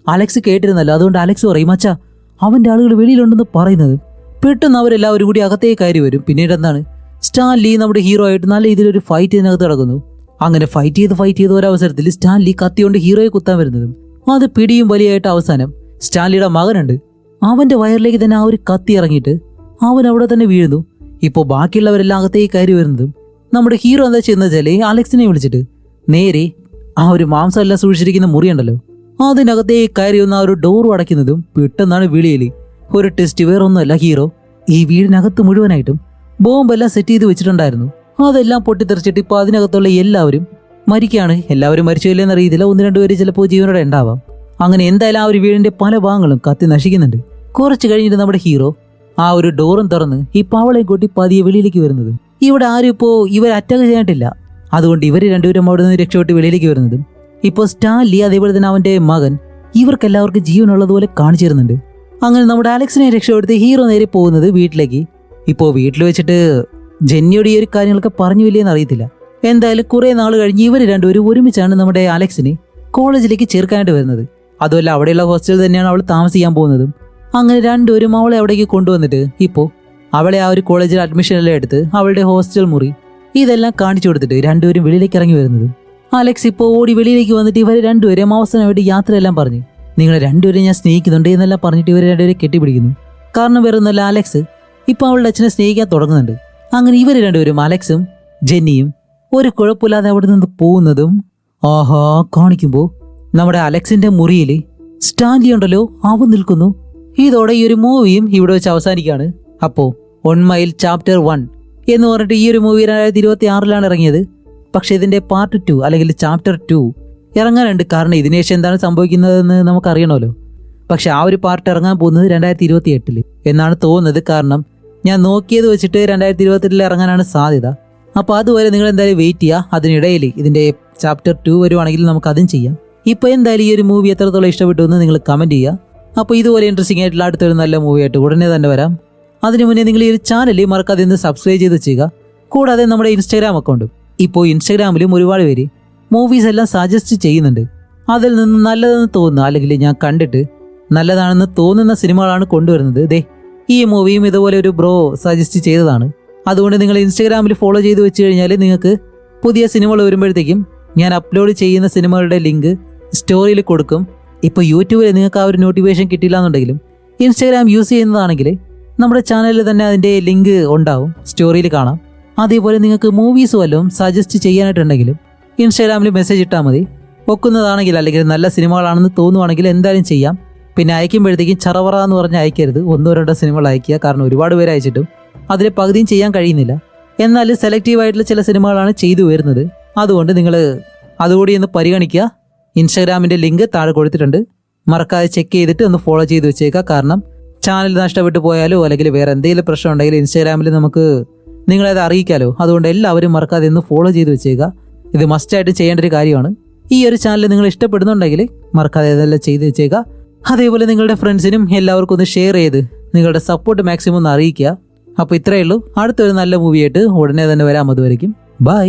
Speaker 1: അലക്സ് കേട്ടിരുന്നല്ലോ. അതുകൊണ്ട് അലക്സ് പറയും അച്ഛാ അവൻ്റെ ആളുകൾ വെളിയിലുണ്ടെന്ന് പറയുന്നത്. പെട്ടെന്ന് അവരെല്ലാവരും കൂടി അകത്തേക്ക് കയറി വരും. പിന്നീട് എന്താണ്, സ്റ്റാൻലി നമ്മുടെ ഹീറോ ആയിട്ട് നല്ല രീതിയിലൊരു ഫൈറ്റ് ഇതിനകത്ത് നടക്കുന്നു. അങ്ങനെ ഫൈറ്റ് ചെയ്ത് ഒരവസരത്തിൽ സ്റ്റാൻലി കത്തിയോണ്ട് ഹീറോയെ കുത്താൻ വരുന്നതും അത് പിടിയും വലിയായിട്ട് അവസാനം സ്റ്റാൻലിയുടെ മകനുണ്ട്, അവന്റെ വയറിലേക്ക് തന്നെ ആ ഒരു കത്തി ഇറങ്ങിയിട്ട് അവൻ അവിടെ തന്നെ വീഴുന്നു. ഇപ്പോൾ ബാക്കിയുള്ളവരെല്ലാം അകത്തേക്ക് കയറി വരുന്നതും നമ്മുടെ ഹീറോ എന്താ ചെയ്യുന്നത് വെച്ചാൽ അലക്സിനെ വിളിച്ചിട്ട് നേരെ ആ ഒരു മാംസം എല്ലാം സൂക്ഷിച്ചിരിക്കുന്ന മുറിയുണ്ടല്ലോ അതിനകത്തേക്ക് കയറി വന്ന ആ ഒരു ഡോറും അടയ്ക്കുന്നതും പെട്ടെന്നാണ് വിളിയിൽ ഒരു ടെസ്റ്റ്. വേറൊന്നുമല്ല, ഹീറോ ഈ വീടിനകത്ത് മുഴുവനായിട്ടും ബോംബെല്ലാം സെറ്റ് ചെയ്ത് വെച്ചിട്ടുണ്ടായിരുന്നു. അതെല്ലാം പൊട്ടിത്തെറിച്ചിട്ട് ഇപ്പോൾ അതിനകത്തുള്ള എല്ലാവരും മരിക്കുകയാണ്. എല്ലാവരും മരിച്ചില്ലെന്ന് അറിയത്തില്ല, 1-2 പേര് ചിലപ്പോൾ ജീവനോടെ ഉണ്ടാവാം. അങ്ങനെ എന്തായാലും ആ ഒരു വീടിന്റെ പല ഭാഗങ്ങളും കത്തി നശിക്കുന്നുണ്ട്. കുറച്ച് കഴിഞ്ഞിട്ട് നമ്മുടെ ഹീറോ ആ ഒരു ഡോറും തുറന്ന് ഈ പാവളെ കൂട്ടി പതിയെ വെളിയിലേക്ക് വരുന്നത്. ഇവിടെ ആരും ഇപ്പോൾ ഇവർ അറ്റാക്ക് ചെയ്യാനിട്ടില്ല, അതുകൊണ്ട് ഇവർ രണ്ടുപേരും അവിടെ നിന്ന് രക്ഷപ്പെട്ട് വെളിയിലേക്ക് വരുന്നതും ഇപ്പോൾ സ്റ്റാൻലി അതേപോലെ തന്നെ അവന്റെ മകൻ ഇവർക്കെല്ലാവർക്കും ജീവനുള്ളതുപോലെ കാണിച്ചു തരുന്നുണ്ട്. അങ്ങനെ നമ്മുടെ അലക്സിനെ രക്ഷപ്പെടുത്തി ഹീറോ നേരെ പോകുന്നത് വീട്ടിലേക്ക്. ഇപ്പോൾ വീട്ടിൽ വെച്ചിട്ട് ജെന്നിയോട് ഈ ഒരു കാര്യങ്ങളൊക്കെ പറഞ്ഞില്ലെന്ന് അറിയത്തില്ല. എന്തായാലും കുറെ നാൾ കഴിഞ്ഞ് ഇവർ രണ്ടുപേരും ഒരുമിച്ചാണ് നമ്മുടെ അലക്സിനെ കോളേജിലേക്ക് ചേർക്കാനായിട്ട് വരുന്നത്. അതുമല്ല അവിടെയുള്ള ഹോസ്റ്റലിൽ തന്നെയാണ് അവൾ താമസിക്കാൻ പോകുന്നതും. അങ്ങനെ രണ്ടുപേരും അവളെ അവിടേക്ക് കൊണ്ടുവന്നിട്ട് ഇപ്പോൾ അവളെ ആ ഒരു കോളേജിൽ അഡ്മിഷൻ എല്ലാം എടുത്ത് അവളുടെ ഹോസ്റ്റൽ മുറി ഇതെല്ലാം കാണിച്ചു കൊടുത്തിട്ട് രണ്ടുപേരും വെളിയിലേക്ക് ഇറങ്ങി വരുന്നതും അലക്സ് ഇപ്പോൾ ഓടി വെളിയിലേക്ക് വന്നിട്ട് ഇവരെ രണ്ടുപേരും അവസാനമായിട്ട് യാത്രയെല്ലാം പറഞ്ഞ് നിങ്ങളെ രണ്ടുപേരും ഞാൻ സ്നേഹിക്കുന്നുണ്ട് എന്നെല്ലാം പറഞ്ഞിട്ട് ഇവരെ രണ്ടുപേരെ കെട്ടിപ്പിടിക്കുന്നു. കാരണം വേറെ ഒന്നുമല്ല, അലക്സ് ഇപ്പോൾ അവളുടെ അച്ഛനെ സ്നേഹിക്കാൻ തുടങ്ങുന്നുണ്ട്. അങ്ങനെ ഇവർ രണ്ടുപേരും അലക്സും ജെന്നിയും ഒരു കുഴപ്പമില്ലാതെ അവിടെ നിന്ന് പോകുന്നതും ആഹാ കാണിക്കുമ്പോൾ നമ്മുടെ അലക്സിന്റെ മുറിയിൽ സ്റ്റാൻലി ഉണ്ടല്ലോ അവൻ നിൽക്കുന്നു. ഇതോടെ ഈ ഒരു മൂവിയും ഇവിടെ വെച്ച് അവസാനിക്കുകയാണ്. അപ്പോൾ 1 മൈൽ ചാപ്റ്റർ 1 എന്ന് പറഞ്ഞിട്ട് ഈ ഒരു മൂവി 2026 ഇറങ്ങിയത്. പക്ഷെ ഇതിന്റെ പാർട്ട് 2 അല്ലെങ്കിൽ ചാപ്റ്റർ 2 ഇറങ്ങാനുണ്ട്. കാരണം ഇതിനുശേഷം എന്താണ് സംഭവിക്കുന്നതെന്ന് നമുക്കറിയണമല്ലോ. പക്ഷെ ആ ഒരു പാർട്ട് ഇറങ്ങാൻ പോകുന്നത് 2028 എന്നാണ് തോന്നുന്നത്. കാരണം ഞാൻ നോക്കിയത് വെച്ചിട്ട് 2028 ഇറങ്ങാനാണ് സാധ്യത. അപ്പോൾ അതുവരെ നിങ്ങൾ എന്തായാലും വെയിറ്റ് ചെയ്യുക. അതിനിടയിൽ ഇതിന്റെ ചാപ്റ്റർ 2 വരുവാണെങ്കിൽ നമുക്ക് അതും ചെയ്യാം. ഇപ്പോൾ എന്തായാലും ഈ ഒരു മൂവി എത്രത്തോളം ഇഷ്ടപ്പെട്ടു എന്ന് നിങ്ങൾ കമന്റ് ചെയ്യുക. അപ്പോൾ ഇതുപോലെ ഇൻട്രസ്റ്റിംഗ് ആയിട്ടുള്ള അടുത്തൊരു നല്ല മൂവിയായിട്ട് ഉടനെ തന്നെ വരാം. അതിനു മുന്നേ നിങ്ങൾ ഈ ഒരു ചാനൽ മറക്കാതെ ഒന്ന് സബ്സ്ക്രൈബ് ചെയ്ത് ചെയ്യുക. കൂടാതെ നമ്മുടെ ഇൻസ്റ്റാഗ്രാം അക്കൗണ്ടും. ഇപ്പോൾ ഇൻസ്റ്റാഗ്രാമിലും ഒരുപാട് പേര് മൂവീസ് എല്ലാം സജസ്റ്റ് ചെയ്യുന്നുണ്ട്. അതിൽ നിന്ന് നല്ലതെന്ന് തോന്നുന്ന അല്ലെങ്കിൽ ഞാൻ കണ്ടിട്ട് നല്ലതാണെന്ന് തോന്നുന്ന സിനിമകളാണ് കൊണ്ടുവരുന്നത്. ദേ ഈ മൂവിയും ഇതുപോലെ ഒരു ബ്രോ സജസ്റ്റ് ചെയ്തതാണ്. അതുകൊണ്ട് നിങ്ങൾ ഇൻസ്റ്റാഗ്രാമിൽ ഫോളോ ചെയ്ത് വെച്ച് കഴിഞ്ഞാൽ നിങ്ങൾക്ക് പുതിയ സിനിമകൾ വരുമ്പോഴത്തേക്കും ഞാൻ അപ്ലോഡ് ചെയ്യുന്ന സിനിമകളുടെ ലിങ്ക് സ്റ്റോറിയിൽ കൊടുക്കും. ഇപ്പോൾ യൂട്യൂബിൽ നിങ്ങൾക്ക് ആ ഒരു നോട്ടിഫിക്കേഷൻ കിട്ടില്ല എന്നുണ്ടെങ്കിലും ഇൻസ്റ്റാഗ്രാം യൂസ് ചെയ്യുന്നതാണെങ്കിൽ നമ്മുടെ ചാനലിൽ തന്നെ അതിൻ്റെ ലിങ്ക് ഉണ്ടാവും, സ്റ്റോറിയിൽ കാണാം. അതേപോലെ നിങ്ങൾക്ക് മൂവീസ് വല്ലതും സജസ്റ്റ് ചെയ്യാനായിട്ടുണ്ടെങ്കിലും ഇൻസ്റ്റാഗ്രാമിൽ മെസ്സേജ് ഇട്ടാൽ മതി. ഒക്കുന്നതാണെങ്കിൽ അല്ലെങ്കിൽ നല്ല സിനിമകളാണെന്ന് തോന്നുവാണെങ്കിൽ എന്തായാലും ചെയ്യാം. പിന്നെ അയക്കുമ്പോഴത്തേക്കും ചറവറ എന്ന് പറഞ്ഞ് അയക്കരുത്, 1-2 സിനിമകൾ അയക്കുക. കാരണം ഒരുപാട് പേര് അയച്ചിട്ടും അതിൽ പകുതിയും ചെയ്യാൻ കഴിയുന്നില്ല. എന്നാൽ സെലക്റ്റീവ് ആയിട്ടുള്ള ചില സിനിമകളാണ് ചെയ്തു വരുന്നത്. അതുകൊണ്ട് നിങ്ങൾ അതുകൂടി ഒന്ന് പരിഗണിക്കുക. ഇൻസ്റ്റാഗ്രാമിൻ്റെ ലിങ്ക് താഴെ കൊടുത്തിട്ടുണ്ട്, മറക്കാതെ ചെക്ക് ചെയ്തിട്ട് ഒന്ന് ഫോളോ ചെയ്ത് വെച്ചേക്കുക. കാരണം ചാനൽ നഷ്ടപ്പെട്ടു പോയാലോ അല്ലെങ്കിൽ വേറെ എന്തെങ്കിലും പ്രശ്നം ഉണ്ടെങ്കിൽ ഇൻസ്റ്റാഗ്രാമിൽ നമുക്ക് നിങ്ങളത് അറിയിക്കാമല്ലോ. അതുകൊണ്ട് എല്ലാവരും മറക്കാതെ ഒന്ന് ഫോളോ ചെയ്ത് വെച്ചേക്കുക. ഇത് മസ്റ്റായിട്ട് ചെയ്യേണ്ട ഒരു കാര്യമാണ്. ഈ ഒരു ചാനൽ നിങ്ങൾ ഇഷ്ടപ്പെടുന്നുണ്ടെങ്കിൽ മറക്കാതെ ഇതെല്ലാം ചെയ്ത് വെച്ചേക്കുക. അതേപോലെ നിങ്ങളുടെ ഫ്രണ്ട്സിനും എല്ലാവർക്കും ഒന്ന് ഷെയർ ചെയ്ത് നിങ്ങളുടെ സപ്പോർട്ട് മാക്സിമം ഒന്ന് അറിയിക്കുക. അപ്പോൾ ഇത്രയേ ഉള്ളൂ. അടുത്തൊരു നല്ല മൂവിയായിട്ട് ഉടനെ തന്നെ വരാം. അതുവരയ്ക്കും ബൈ.